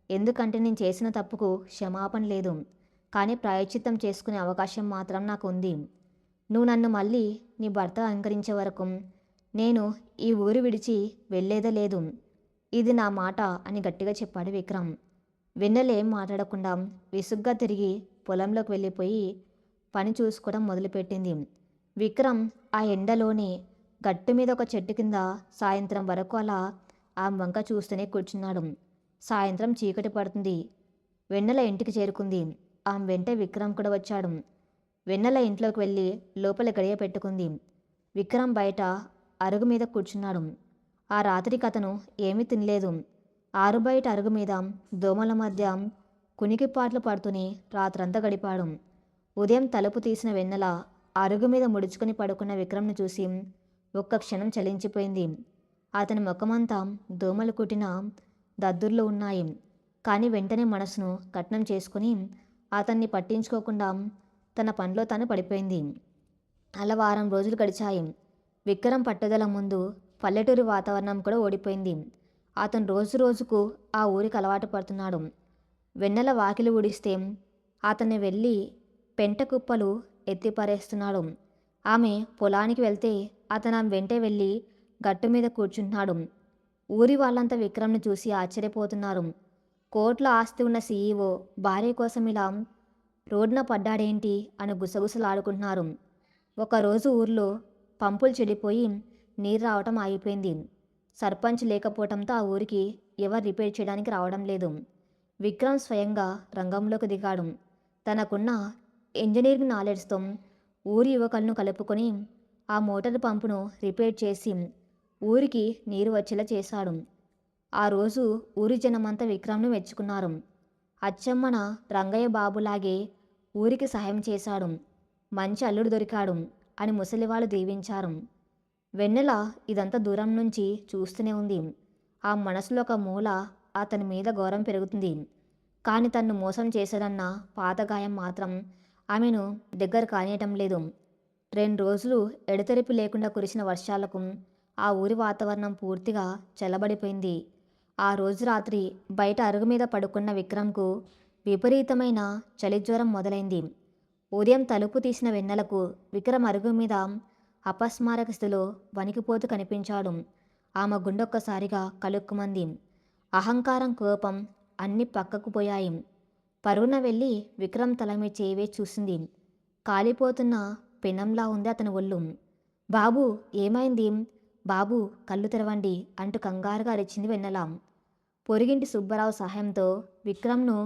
ఎందుకంటే నేను చేసిన తప్పుకు క్షమాపణ లేదు. కానీ ప్రాయశ్చిత్తం చేసుకునే అవకాశం మాత్రం నాకు ఉంది. నువ్వు నన్ను మళ్ళీ నీ భర్త అలంకరించే వరకు నేను ఈ ఊరు విడిచి వెళ్ళేదే లేదు. ఇది నా మాట అని గట్టిగా చెప్పాడు విక్రమ్. వెన్నెల ఏం మాట్లాడకుండా విసుగ్గా తిరిగి పొలంలోకి వెళ్ళిపోయి పని చూసుకోవడం మొదలుపెట్టింది. విక్రమ్ ఆ ఎండలోనే గట్టు మీద ఒక చెట్టు కింద సాయంత్రం వరకు అలా ఆమె వంక చూస్తూనే కూర్చున్నాడు. సాయంత్రం చీకటి పడుతుంది. వెన్నెల ఇంటికి చేరుకుంది. ఆమె వెంటే విక్రమ్ కూడా వచ్చాడు. వెన్నెల ఇంట్లోకి వెళ్ళి లోపల గడియ పెట్టుకుంది. విక్రమ్ బయట అరుగు మీద కూర్చున్నాడు. ఆ రాత్రికి అతను ఏమీ తినలేదు. ఆరు బయట అరుగు మీద దోమల మధ్య కునికిపాట్లు పడుతూనే రాత్రంతా గడిపాడు. ఉదయం తలుపు తీసిన వెన్నెల అరుగు మీద ముడుచుకొని పడుకున్న విక్రమ్ను చూసి ఒక్క క్షణం చలించిపోయింది. అతని ముఖమంతా దోమలు కుట్టిన దద్దుర్లు ఉన్నాయి. కానీ వెంటనే మనసును కఠినం చేసుకుని అతన్ని పట్టించుకోకుండా తన పనిలో తాను పడిపోయింది. అలా వారం రోజులు గడిచాయి. విక్రమ్ పట్టుదల ముందు పల్లెటూరి వాతావరణం కూడా ఓడిపోయింది. అతను రోజు రోజుకు ఆ ఊరికి అలవాటు పడుతున్నాడు. వెన్నెల వాకిలి ఊడిస్తే అతన్ని వెళ్ళి పెంట కుప్పలు ఎత్తిపారేస్తున్నాడు. ఆమె పొలానికి వెళ్తే అతను ఆమె వెంటే వెళ్ళి గట్టు మీద కూర్చుంటున్నాడు. ఊరి వాళ్ళంతా విక్రమ్ను చూసి ఆశ్చర్యపోతున్నారు. కోట్ల ఆస్తి ఉన్న సీఈఓ భార్య కోసం ఇలా రోడ్డున పడ్డాడేంటి అని గుసగుసలాడుకుంటున్నారు. ఒకరోజు ఊర్లో పంపులు చెడిపోయి నీరు రావటం ఆగిపోయింది. సర్పంచ్ లేకపోవడంతో ఆ ఊరికి ఎవరు రిపేర్ చేయడానికి రావడం లేదు. విక్రమ్ స్వయంగా రంగంలోకి దిగాడు. తనకున్న ఇంజనీరింగ్ నాలెడ్జ్తో ఊరి యువకులను కలుపుకొని ఆ మోటార్ పంపును రిపేర్ చేసి ఊరికి నీరు వచ్చేలా చేశాడు. ఆ రోజు ఊరి జనమంతా విక్రమ్ను మెచ్చుకున్నారు. అచ్చమ్మన రంగయ్య బాబులాగే ఊరికి సహాయం చేశాడు, మంచి అల్లుడు దొరికాడు అని ముసలివాళ్ళు దీవించారు. వెన్నెల ఇదంతా దూరం నుంచి చూస్తూనే ఉంది. ఆ మనసులో ఒక మూల అతని మీద గౌరవం పెరుగుతుంది. కానీ తన్ను మోసం చేశాడన్న పాత గాయం మాత్రం ఆమెను దగ్గర కానియటం లేదు. 2 రోజులు ఎడతెరిపి లేకుండా కురిసిన వర్షాలకు ఆ ఊరి వాతావరణం పూర్తిగా చల్లబడిపోయింది. ఆ రోజు రాత్రి బయట అరుగు మీద పడుకున్న విక్రమ్కు విపరీతమైన చలిజ్వరం మొదలైంది. ఉదయం తలుపు తీసిన వెన్నెలకు విక్రమ్ అరుగు మీద అపస్మారక స్థితిలో వణికిపోతూ కనిపించాడు. ఆమె గుండొక్కసారిగా కలుక్కుమంది. అహంకారం, కోపం అన్నీ పక్కకు పోయాయి. పరుగున వెళ్ళి విక్రమ్ తల మీద చేయి వేసి చూసింది. కాలిపోతున్న పెనంలా ఉంది అతని ఒళ్ళు. బాబూ, ఏమైంది? బాబూ, కళ్ళు తెరవండి అంటూ కంగారుగా అరిచింది వెన్నెల. పొరిగింటి సుబ్బారావు సహాయంతో విక్రమ్ను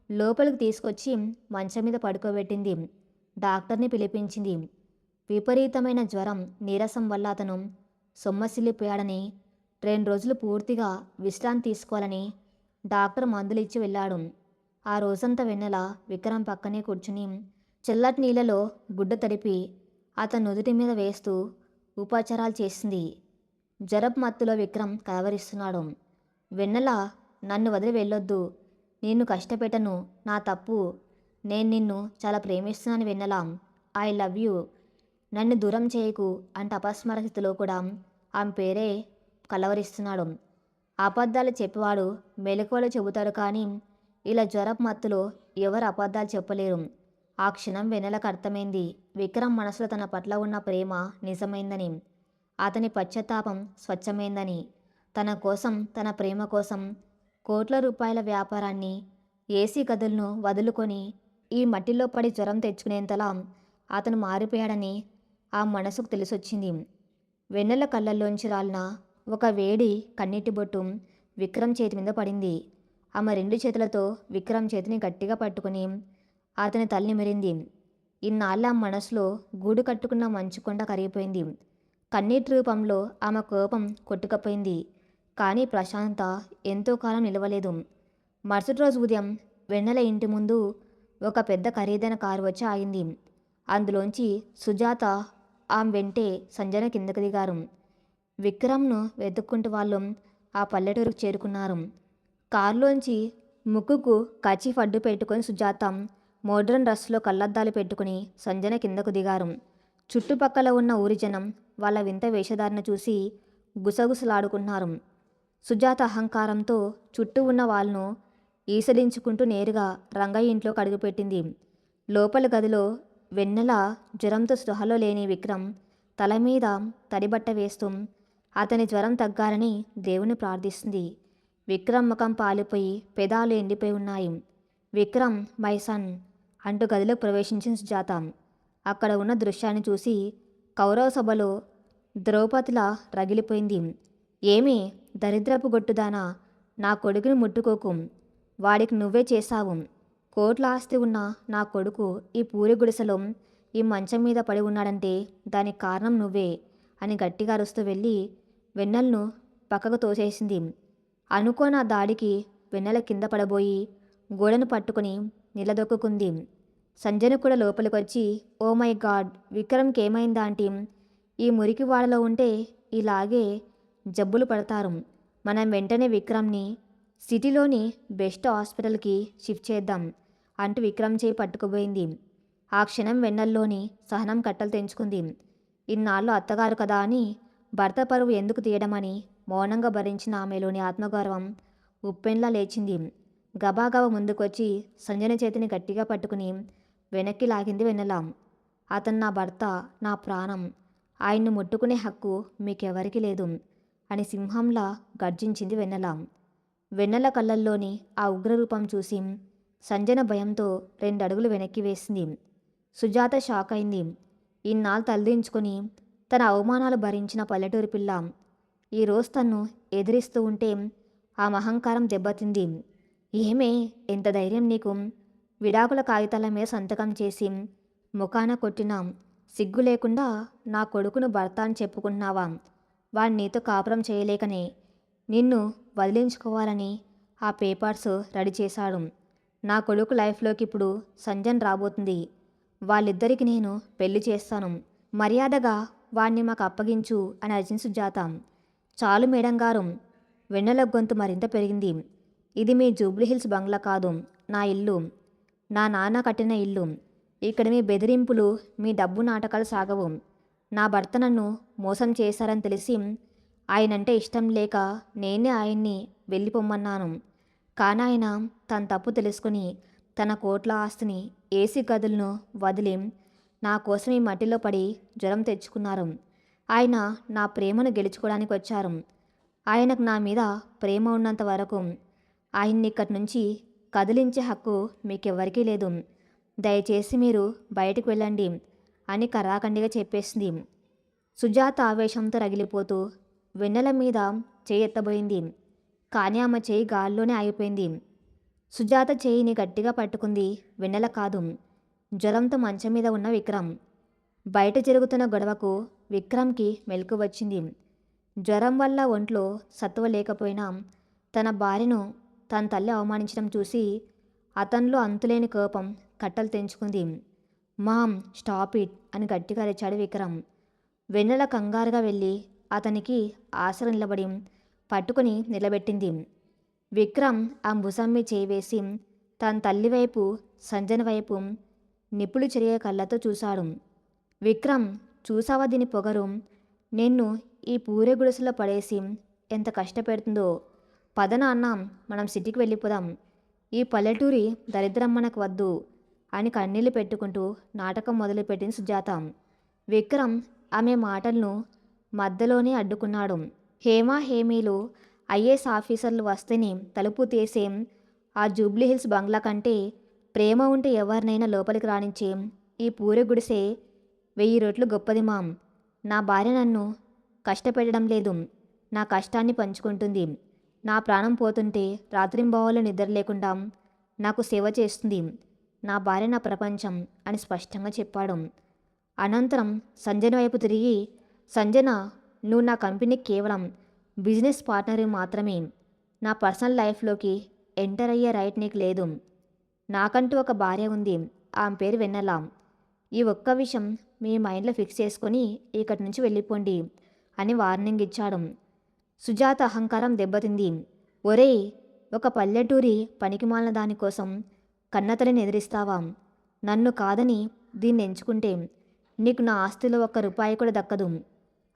లోపలికి తీసుకొచ్చి మంచం మీద పడుకోబెట్టింది. డాక్టర్ని పిలిపించింది. విపరీతమైన జ్వరం, నీరసం వల్ల అతను సొమ్మసిల్లిపోయాడని, 2 రోజులు పూర్తిగా విశ్రాంతి తీసుకోవాలని డాక్టర్ మందులు ఇచ్చి వెళ్ళాడు. ఆ రోజంతా వెన్నెల విక్రమ్ పక్కనే కూర్చుని చల్లటి నీళ్ళలో గుడ్డ తడిపి అతని నుదుటి మీద వేస్తూ ఉపచారాలు చేసింది. జ్వరపు మత్తులో విక్రమ్ కలవరిస్తున్నాడు. వెన్నెల, నన్ను వదిలి వెళ్ళొద్దు, నిన్ను కష్టపెట్టను, నా తప్పు, నేను నిన్ను చాలా ప్రేమిస్తున్నాను వెన్నెల, ఐ లవ్ యూ, నన్ను దూరం చేయకు అంట అపస్మార స్థితిలో కూడా ఆమె పేరే కలవరిస్తున్నాడు. అబద్ధాలు చెప్పేవాడు మెలకువలు చెబుతాడు, కానీ ఇలా జ్వరపు మత్తులో ఎవరు అబద్ధాలు చెప్పలేరు. ఆ క్షణం వెన్నెలకు అర్థమైంది విక్రమ్ మనసులో తన పట్ల ఉన్న ప్రేమ నిజమైందని, అతని పశ్చాత్తాపం స్వచ్ఛమైందని. తన కోసం, తన ప్రేమ కోసం కోట్ల రూపాయల వ్యాపారాన్ని, ఏసీ గదులను వదులుకొని ఈ మట్టిలో పడి జ్వరం తెచ్చుకునేంతలా అతను మారిపోయాడని ఆ మనసుకు తెలిసొచ్చింది. వెన్నెల కళ్ళల్లోంచి రాలిన ఒక వేడి కన్నీటి బొట్టు విక్రమ్ చేతి మీద పడింది. ఆమె 2 చేతులతో విక్రమ్ చేతిని గట్టిగా పట్టుకుని అతని తల్లి మెరింది. ఇన్నాళ్ళ ఆ మనసులో గూడు కట్టుకున్న మంచుకొండ కరిగిపోయింది. కన్నీటి రూపంలో ఆమె కోపం కొట్టుకపోయింది. కానీ ప్రశాంత ఎంతో కాలం నిలవలేదు. మరుసటి రోజు ఉదయం వెన్నెల ఇంటి ముందు ఒక పెద్ద ఖరీదైన కారు వచ్చి ఆగింది. అందులోంచి సుజాత, ఆమె వెంటే సంజన కిందకు దిగారు. విక్రమ్ను వెతుక్కుంటూ వాళ్ళు ఆ పల్లెటూరుకు చేరుకున్నారు. కారులోంచి ముక్కుకు కర్చీఫ్ అడ్డు పెట్టుకుని సుజాత మోడ్రన్ డ్రెస్లో కళ్ళద్దాలు పెట్టుకుని సంజన కిందకు దిగారు. చుట్టుపక్కల ఉన్న ఊరి జనం వాళ్ళ వింత వేషధారణ చూసి గుసగుసలాడుకుంటున్నారు. సుజాత అహంకారంతో చుట్టూ ఉన్న వాళ్ళను ఈసడించుకుంటూ నేరుగా రంగయ్య ఇంట్లో అడుగుపెట్టింది. లోపల గదిలో వెన్నెల జ్వరంతో స్పృహలో లేని విక్రమ్ తల మీద తడిబట్ట వేస్తూ అతని జ్వరం తగ్గాలని దేవుని ప్రార్థిస్తుంది. విక్రమ్ ముఖం పాలిపోయి పెదాలు ఎండిపోయి ఉన్నాయి. విక్రమ్, మై సన్ అంటూ గదిలో ప్రవేశించిన సుజాత అక్కడ ఉన్న దృశ్యాన్ని చూసి కౌరవ సభలో ద్రౌపదిలా రగిలిపోయింది. ఏమి దరిద్రపు గొట్టుదానా, నా కొడుకుని ముట్టుకోకు, వాడికి నువ్వే చేశావు. కోట్ల ఆస్తి ఉన్న నా కొడుకు ఈ పూరి గుడిసెలో ఈ మంచం మీద పడి ఉన్నాడంటే దానికి కారణం నువ్వే అని గట్టిగా అరుస్తూ వెళ్ళి వెన్నెలను పక్కకు తోసేసింది. అనుకోని ఆ దాడికి వెన్నెల కింద పడబోయి గోడను పట్టుకుని నిలదొక్కుంది. సంజన కూడా లోపలికి వచ్చి, ఓ మై గాడ్, విక్రమ్కి ఏమైందా ఆంటీ? ఈ మురికి వాడలో ఉంటే ఇలాగే జబ్బులు పడతారు. మనం వెంటనే విక్రమ్ని సిటీలోని బెస్ట్ హాస్పిటల్కి షిఫ్ట్ చేద్దాం అంటూ విక్రమ్ చేయి పట్టుకుపోయింది. ఆ క్షణం వెన్నెల్లోని సహనం కట్టలు తెంచుకుంది. ఇన్నాళ్ళు అత్తగారు కదా అని భర్త పరువు ఎందుకు తీయడమని మౌనంగా భరించిన ఆమెలోని ఆత్మగౌరవం ఉప్పెన్లా లేచింది. గబాగబా ముందుకొచ్చి సంజన చేతిని గట్టిగా పట్టుకుని వెనక్కి లాగింది వెన్నెల. అతను నా భర్త, నా ప్రాణం, ఆయన్ను ముట్టుకునే హక్కు మీకెవరికి లేదు అని సింహంలా గర్జించింది వెన్నెల. వెన్నెల కళ్ళల్లోని ఆ ఉగ్రరూపం చూసి సంజన భయంతో 2 అడుగులు వెనక్కి వేసింది. సుజాత షాక్ అయింది. ఇన్నాళ్ళు తలదించుకొని తన అవమానాలు భరించిన పల్లెటూరి పిల్ల ఈరోజు తన్ను ఎదిరిస్తూ ఉంటే ఆ అహంకారం దెబ్బతింది. ఏమే, ఎంత ధైర్యం నీకు? విడాకుల కాగితాల మీద సంతకం చేసి ముఖాన కొట్టినా సిగ్గు లేకుండా నా కొడుకును భర్త అని చెప్పుకుంటున్నావా? వాడు నీతో కాపురం చేయలేకనే నిన్ను వదిలించుకోవాలని ఆ పేపర్స్ రెడీ చేశాడు. నా కొడుకు లైఫ్లోకి ఇప్పుడు సంజన్ రాబోతుంది. వాళ్ళిద్దరికి నేను పెళ్లి చేస్తాను. మర్యాదగా వాణ్ణి మాకు అప్పగించు అని అరిచిన సుజాత. చాలు మేడం గారు. వెన్నెల గొంతు మరింత పెరిగింది. ఇది మీ జూబ్లీహిల్స్ బంగ్లా కాదు, నా ఇల్లు, నా నాన్న కట్టిన ఇల్లు. ఇక్కడ మీ బెదిరింపులు, మీ డబ్బు నాటకాలు సాగవు. నా భర్త నన్ను మోసం చేశారని తెలిసి ఆయనంటే ఇష్టం లేక నేనే ఆయన్ని వెళ్ళిపోమ్మన్నాను. కానీ ఆయన తన తప్పు తెలుసుకుని తన కోట్ల ఆస్తిని, ఏసీ గదులను వదిలి నా కోసం ఈ మట్టిలో పడి జ్వరం తెచ్చుకున్నారు. ఆయన నా ప్రేమను గెలుచుకోవడానికి వచ్చారు. ఆయనకు నా మీద ప్రేమ ఉన్నంత వరకు ఆయన్ని ఇక్కడి నుంచి కదిలించే హక్కు మీకెవ్వరికీ లేదు. దయచేసి మీరు బయటకు వెళ్ళండి అని కరాఖండిగా చెప్పేసింది. సుజాత ఆవేశంతో రగిలిపోతూ వెన్నెల మీద చేయి ఎత్తబోయింది. కానీ ఆమె చేయి గాల్లోనే ఆగిపోయింది. సుజాత చేయిని గట్టిగా పట్టుకుంది వెన్నెల కాదు, జ్వరంతో మంచం మీద ఉన్న విక్రమ్. బయట జరుగుతున్న గొడవకు విక్రమ్కి మెలకు వచ్చింది. జ్వరం వల్ల ఒంట్లో సత్తువ లేకపోయినా తన భార్యను తన తల్లి అవమానించడం చూసి అతనిలో అంతులేని కోపం కట్టలు తెంచుకుంది. మామ్, స్టాప్ ఇట్ అని గట్టిగా అరిచాడు విక్రమ్. వెన్నెల కంగారుగా వెళ్ళి అతనికి ఆసరా నిలబడి పట్టుకుని నిలబెట్టింది. విక్రమ్ ఆ భుజం మీద చేయి వేసి తన తల్లి వైపు, సంజన వైపు నిప్పులు చెరిగే కళ్ళతో చూశాడు. విక్రమ్, చూసావా దీని పొగరు? నిన్ను ఈ పూరే గుడిసెలో పడేసి ఎంత కష్టపెడుతుందో. పద నాన్న, మనం సిటీకి వెళ్ళిపోదాం. ఈ పల్లెటూరి దరిద్రం మనకు వద్దు అని కన్నీళ్లు పెట్టుకుంటూ నాటకం మొదలుపెట్టింది సుజాత. విక్రమ్ ఆమె మాటలను మధ్యలోనే అడ్డుకున్నాడు. హేమ, హేమీలు ఐఏఎస్ ఆఫీసర్లు వస్తేనే తలుపు తీసేం ఆ జూబ్లీహిల్స్ బంగ్లా కంటే ప్రేమ ఉంటే ఎవరినైనా లోపలికి రానిచ్చే ఈ పూరె గుడిసే 1000 రెట్లు గొప్పది మామ్. నా భార్య నన్ను కష్టపెట్టడం లేదు, నా కష్టాన్ని పంచుకుంటుంది. నా ప్రాణం పోతుంటే రాత్రింబవళ్ళు నిద్ర లేకుండా నాకు సేవ చేస్తుంది. నా భార్య నా ప్రపంచం అని స్పష్టంగా చెప్పాడు. అనంతరం సంజన వైపు తిరిగి, సంజన, నువ్వు నా కంపెనీకి కేవలం బిజినెస్ పార్ట్నర్ మాత్రమే. నా పర్సనల్ లైఫ్లోకి ఎంటర్ అయ్యే రైట్ నీకు లేదు. నాకంటూ ఒక భార్య ఉంది, ఆమె పేరు వెన్నెల. ఈ ఒక్క విషయం మీ మైండ్లో ఫిక్స్ చేసుకొని ఇక్కడి నుంచి వెళ్ళిపోండి అని వార్నింగ్ ఇచ్చాడు. సుజాత అహంకారం దెబ్బతింది. ఒరేయ్, ఒక పల్లెటూరి పనికిమాలిన దానికోసం కన్నతల్లిని ఎదిరిస్తావా? నన్ను కాదని దీన్ని ఎంచుకుంటే నీకు నా ఆస్తిలో ఒక్క రూపాయి కూడా దక్కదు.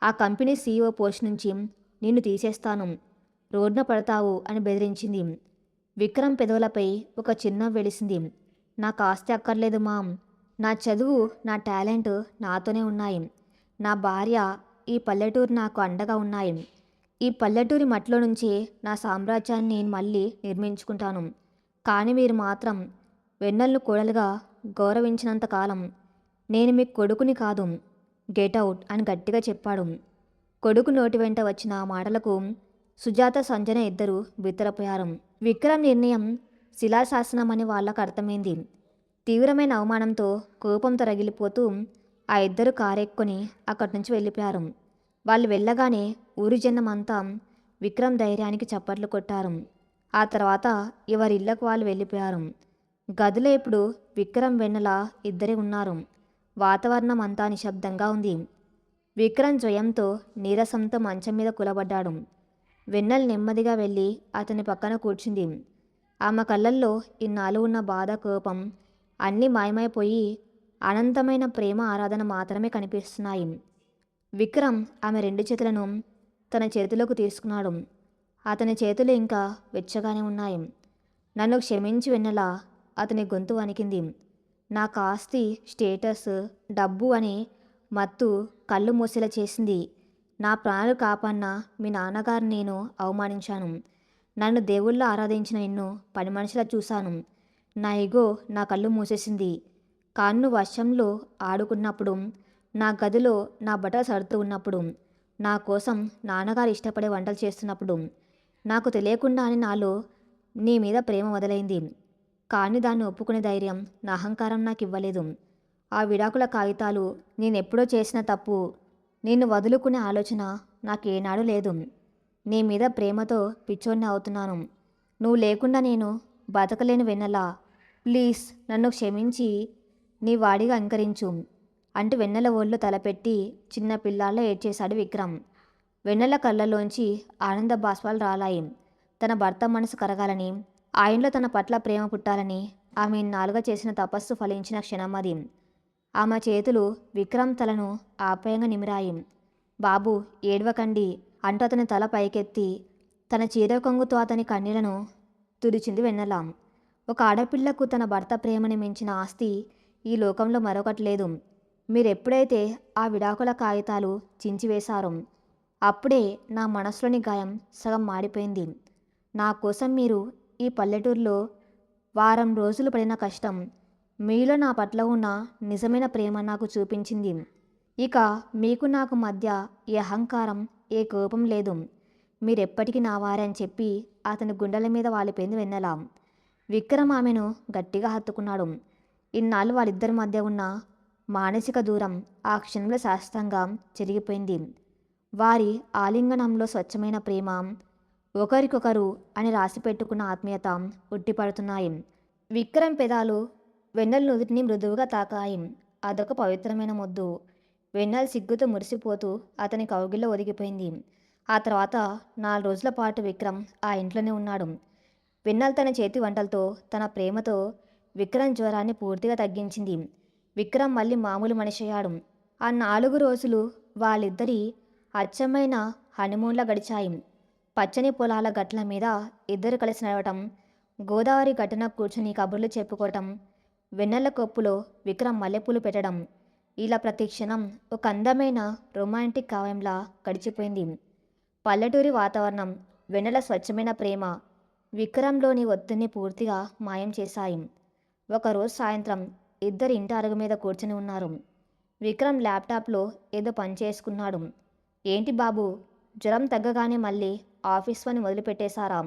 ఆ కంపెనీ సీఈఓ పోస్ట్ నుంచి నిన్ను తీసేస్తాను, రోడ్న పడతావు అని బెదిరించింది. విక్రమ్ పెదవులపై ఒక చిన్న వెలిసింది. నాకు ఆస్తి అక్కర్లేదు మామ్. నా చదువు, నా టాలెంట్ నాతోనే ఉన్నాయి. నా భార్య, ఈ పల్లెటూరు నాకు అండగా ఉన్నాయి. ఈ పల్లెటూరి మట్టిలో నుంచే నా సామ్రాజ్యాన్ని నేను మళ్ళీ నిర్మించుకుంటాను. కానీ మీరు మాత్రం వెన్నెలను కోడలుగా గౌరవించినంతకాలం నేను మీకు కొడుకుని కాదు. గెట్ అవుట్ అని గట్టిగా చెప్పాడు. కొడుకు నోటి వెంట వచ్చిన ఆ మాటలకు సుజాత, సంజన ఇద్దరూ బిత్తరపోయారు. విక్రమ్ నిర్ణయం శిలాశాసనమని వాళ్ళకు అర్థమైంది. తీవ్రమైన అవమానంతో, కోపంతో రగిలిపోతూ ఆ ఇద్దరు కారెక్కుని అక్కడి నుంచి వెళ్ళిపోయారు. వాళ్ళు వెళ్ళగానే ఊరి జనమంతా విక్రమ్ ధైర్యానికి చప్పట్లు కొట్టారు. ఆ తర్వాత ఎవరి ఇళ్లకు వాళ్ళు వెళ్ళిపోయారు. గదిలో ఇప్పుడు విక్రమ్, వెన్నెల ఇద్దరే ఉన్నారు. వాతావరణం అంతా నిశ్శబ్దంగా ఉంది. విక్రమ్ జ్వయంతో, నీరసంతో మంచం మీద కూలబడ్డాడు. వెన్నెల నెమ్మదిగా వెళ్ళి అతని పక్కన కూర్చుంది. ఆమె కళ్ళల్లో ఇన్నాళ్ళు ఉన్న బాధ, కోపం అన్నీ మాయమైపోయి అనంతమైన ప్రేమ, ఆరాధన మాత్రమే కనిపిస్తున్నాయి. విక్రమ్ ఆమె 2 చేతులను తన చేతిలోకి తీసుకున్నాడు. అతని చేతులు ఇంకా వెచ్చగానే ఉన్నాయి. నన్ను క్షమించి వెన్నెల, అతని గొంతు వణికింది. నాకు ఆస్తి, స్టేటస్, డబ్బు అని మత్తు కళ్ళు మూసేలా చేసింది. నా ప్రాణాలు కాపాడిన మీ నాన్నగారు నేను అవమానించాను. నన్ను దేవుళ్ళ ఆరాధించిన నిన్ను పని మనిషిలా చూశాను. నా ఇగో నా కళ్ళు మూసేసింది. కాళ్ళు వర్షంలో ఆడుకున్నప్పుడు, నా గదిలో నా బట్టలు సర్దుతూ ఉన్నప్పుడు, నా కోసం నాన్నగారు ఇష్టపడే వంటలు చేస్తున్నప్పుడు నాకు తెలియకుండానే నాలో నీ మీద ప్రేమ మొదలైంది. కానీ దాన్ని ఒప్పుకునే ధైర్యం నా అహంకారం నాకు ఇవ్వలేదు. ఆ విడాకుల కాగితాలు నేనెప్పుడో చేసిన తప్పు. నిన్ను వదులుకునే ఆలోచన నాకేనాడు లేదు. నీ మీద ప్రేమతో పిచ్చోడిని అవుతున్నాను. నువ్వు లేకుండా నేను బతకలేను వెన్నెల. ప్లీజ్ నన్ను క్షమించి నీ వాడిగా అంకరించు అంటూ వెన్నెల ఒళ్ళు తలపెట్టి చిన్న పిల్లాల్లో ఏడ్చేశాడు విక్రమ్. వెన్నెల కళ్ళలోంచి ఆనంద బాష్పాలు రాలాయి. తన భర్త మనసు కరగాలని, ఆయనలో తన పట్ల ప్రేమ పుట్టాలని ఆమె ఇన్నాళ్ళుగా చేసిన తపస్సు ఫలించిన క్షణం అది. ఆమె చేతులు విక్రమ్ తలను ఆప్యాయంగా నిమిరాయి. బాబు, ఏడవకండి అంటూ అతని తల పైకెత్తి తన చీర కొంగుతో అతని కన్నీళ్లను తుడిచింది వెన్నెల. ఒక ఆడపిల్లకు తన భర్త ప్రేమని మించిన ఆస్తి ఈ లోకంలో మరొకటి లేదు. మీరెప్పుడైతే ఆ విడాకుల కాగితాలు చించివేశారో అప్పుడే నా మనసులోని గాయం సగం మాడిపోయింది. నా కోసం మీరు ఈ పల్లెటూరులో వారం రోజులు పడిన కష్టం, మీలో నా పట్ల ఉన్న నిజమైన ప్రేమ నాకు చూపించింది. ఇక మీకు నాకు మధ్య ఏ అహంకారం, ఏ కోపం లేదు. మీరెప్పటికీ నా వారే అని చెప్పి అతని గుండెల మీద వాలిపోయింది వెన్నెల. విక్రమ్ ఆమెను గట్టిగా హత్తుకున్నాడు. ఇన్నాళ్ళు వాళ్ళిద్దరి మధ్య ఉన్న మానసిక దూరం ఆ క్షణంలో శాశ్వతంగా చెరిగిపోయింది. వారి ఆలింగనంలో స్వచ్ఛమైన ప్రేమ, ఒకరికొకరు అని రాసిపెట్టుకున్న ఆత్మీయత ఉట్టిపడుతున్నాయి. విక్రమ్ పెదాలు వెన్నెల నుదుటిని మృదువుగా తాకాయి. అదొక పవిత్రమైన ముద్దు. వెన్నెల సిగ్గుతో మురిసిపోతూ అతని కౌగిల్లో ఒదిగిపోయింది. ఆ తర్వాత 4 రోజుల పాటు విక్రమ్ ఆ ఇంట్లోనే ఉన్నాడు. వెన్నెల తన చేతి వంటలతో, తన ప్రేమతో విక్రమ్ జ్వరాన్ని పూర్తిగా తగ్గించింది. విక్రమ్ మళ్ళీ మామూలు మనిషయ్యాడు. ఆ 4 రోజులు వాళ్ళిద్దరి అచ్చమైన హనీమూన్లా గడిచాయి. పచ్చని పొలాల గట్ల మీద ఇద్దరు కలిసి నడవటం, గోదావరి గట్టున కూర్చుని కబుర్లు చెప్పుకోవటం, వెన్నెల కొప్పులో విక్రమ్ మల్లెపూలు పెట్టడం, ఇలా ప్రతి క్షణం ఒక అందమైన రొమాంటిక్ కావ్యంలా గడిచిపోయింది. పల్లెటూరి వాతావరణం, వెన్నెల స్వచ్ఛమైన ప్రేమ విక్రమ్లోని ఒత్తిడిని పూర్తిగా మాయం చేశాయి. ఒకరోజు సాయంత్రం ఇద్దరు ఇంటి అరుగు మీద కూర్చుని ఉన్నారు. విక్రమ్ ల్యాప్టాప్లో ఏదో పని చేసుకున్నాడు. ఏంటి బాబు, జ్వరం తగ్గగానే మళ్ళీ ఆఫీస్ పని మొదలుపెట్టేశారా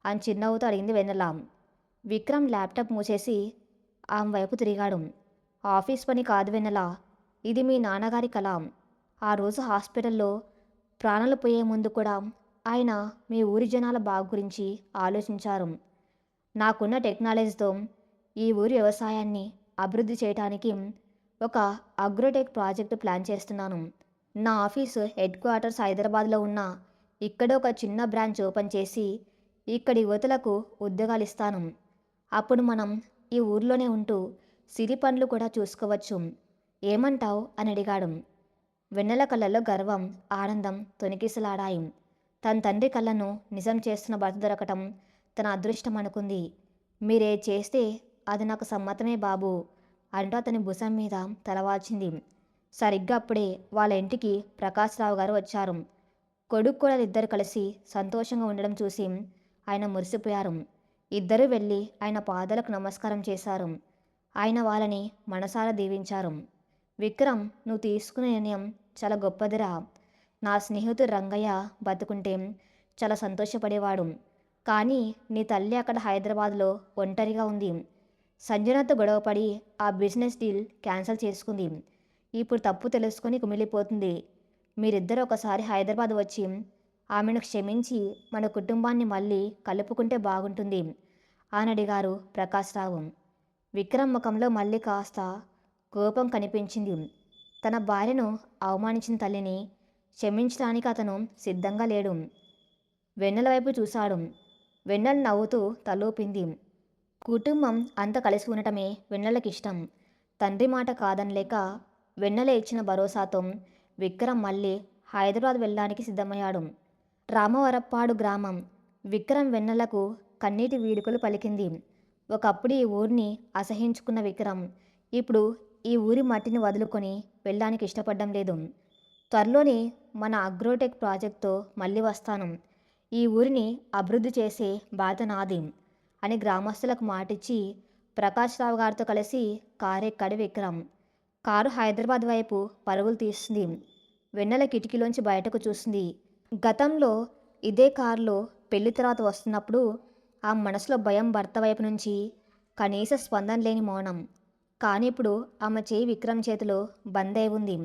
అని చిరునవ్వుతో అడిగింది వెన్నెల. విక్రమ్ ల్యాప్టాప్ మూసేసి ఆమె వైపు తిరిగాడు. ఆఫీస్ పని కాదు వెన్నెల, ఇది మీ నాన్నగారి కల. ఆ రోజు హాస్పిటల్లో ప్రాణాలు పోయే ముందు కూడా ఆయన మీ ఊరి జనాల బాగు గురించి ఆలోచించారు. నాకున్న టెక్నాలజీతో ఈ ఊరి వ్యవసాయాన్ని అభివృద్ధి చేయడానికి ఒక అగ్రోటెక్ ప్రాజెక్టు ప్లాన్ చేస్తున్నాను. నా ఆఫీసు హెడ్ క్వార్టర్స్ హైదరాబాద్లో ఉన్న ఇక్కడ ఒక చిన్న బ్రాంచ్ ఓపెన్ చేసి ఇక్కడి యువతులకు ఉద్యోగాలు ఇస్తాను. అప్పుడు మనం ఈ ఊర్లోనే ఉంటూ సిరి పనులు కూడా చూసుకోవచ్చు. ఏమంటావు అని అడిగాడు. వెన్నెల కళ్ళల్లో గర్వం, ఆనందం తొణికిసలాడాయి. తన తండ్రి కళ్ళను నిజం చేస్తున్న భర్త దొరకటం తన అదృష్టం అనుకుంది. మీరే చేస్తే అది నాకు సమ్మతమే బాబు అంటూ అతని భుజం మీద తలవాల్చింది. సరిగ్గా అప్పుడే వాళ్ళ ఇంటికి ప్రకాశ్రావు గారు వచ్చారు. కొడుకు కూడా ఇద్దరు కలిసి సంతోషంగా ఉండడం చూసి ఆయన మురిసిపోయారు. ఇద్దరూ వెళ్ళి ఆయన పాదాలకు నమస్కారం చేశారు. ఆయన వాళ్ళని మనసారా దీవించారు. విక్రమ్, నువ్వు తీసుకునే నిర్ణయం చాలా గొప్పదిరా. నా స్నేహితుడు రంగయ్య బతుకుంటే చాలా సంతోషపడేవాడు. కానీ నీ తల్లి అక్కడ హైదరాబాద్లో ఒంటరిగా ఉంది. సంజనతో గొడవపడి ఆ బిజినెస్ డీల్ క్యాన్సిల్ చేసుకుంది. ఇప్పుడు తప్పు తెలుసుకొని కుమిలిపోతుంది. మీరిద్దరూ ఒకసారి హైదరాబాద్ వచ్చి ఆమెను క్షమించి మన కుటుంబాన్ని మళ్ళీ కలుపుకుంటే బాగుంటుంది అని అడిగారు ప్రకాశ్రావు. విక్రమ్ ముఖంలో మళ్ళీ కాస్త కోపం కనిపించింది. తన భార్యను అవమానించిన తల్లిని క్షమించడానికి అతను సిద్ధంగా లేడు. వెన్నెల వైపు చూశాడు. వెన్నెల నవ్వుతూ తలూపింది. కుటుంబం అంతా కలిసి ఉండటమే వెన్నెలకిష్టం. తండ్రి మాట కాదనలేక వెన్నెల ఇచ్చిన భరోసాతో విక్రమ్ మళ్ళీ హైదరాబాద్ వెళ్ళడానికి సిద్ధమయ్యాడు. రామవరప్పాడు గ్రామం విక్రమ్ వెన్నెలకు కన్నీటి వీడుకలు పలికింది. ఒకప్పుడు ఈ ఊరిని అసహించుకున్న విక్రమ్ ఇప్పుడు ఈ ఊరి మట్టిని వదులుకొని వెళ్ళడానికి ఇష్టపడడం లేదు. త్వరలోనే మన అగ్రోటెక్ ప్రాజెక్ట్తో మళ్ళీ వస్తాను. ఈ ఊరిని అభివృద్ధి చేసే బాధ్యత నాది అని గ్రామస్తులకు మాటిచ్చి ప్రకాశ్రావు గారితో కలిసి కారెక్కాడు విక్రమ్. కారు హైదరాబాద్ వైపు పరుగులు తీస్తుంది. వెన్నెల కిటికీలోంచి బయటకు చూస్తుంది. గతంలో ఇదే కారులో పెళ్లి తర్వాత వస్తున్నప్పుడు ఆ మనసులో భయం, భర్త వైపు నుంచి కనీస స్పందన లేని మౌనం. కానీ ఇప్పుడు ఆమె చేయి విక్రమ్ చేతిలో బంద్ అయి ఉంది.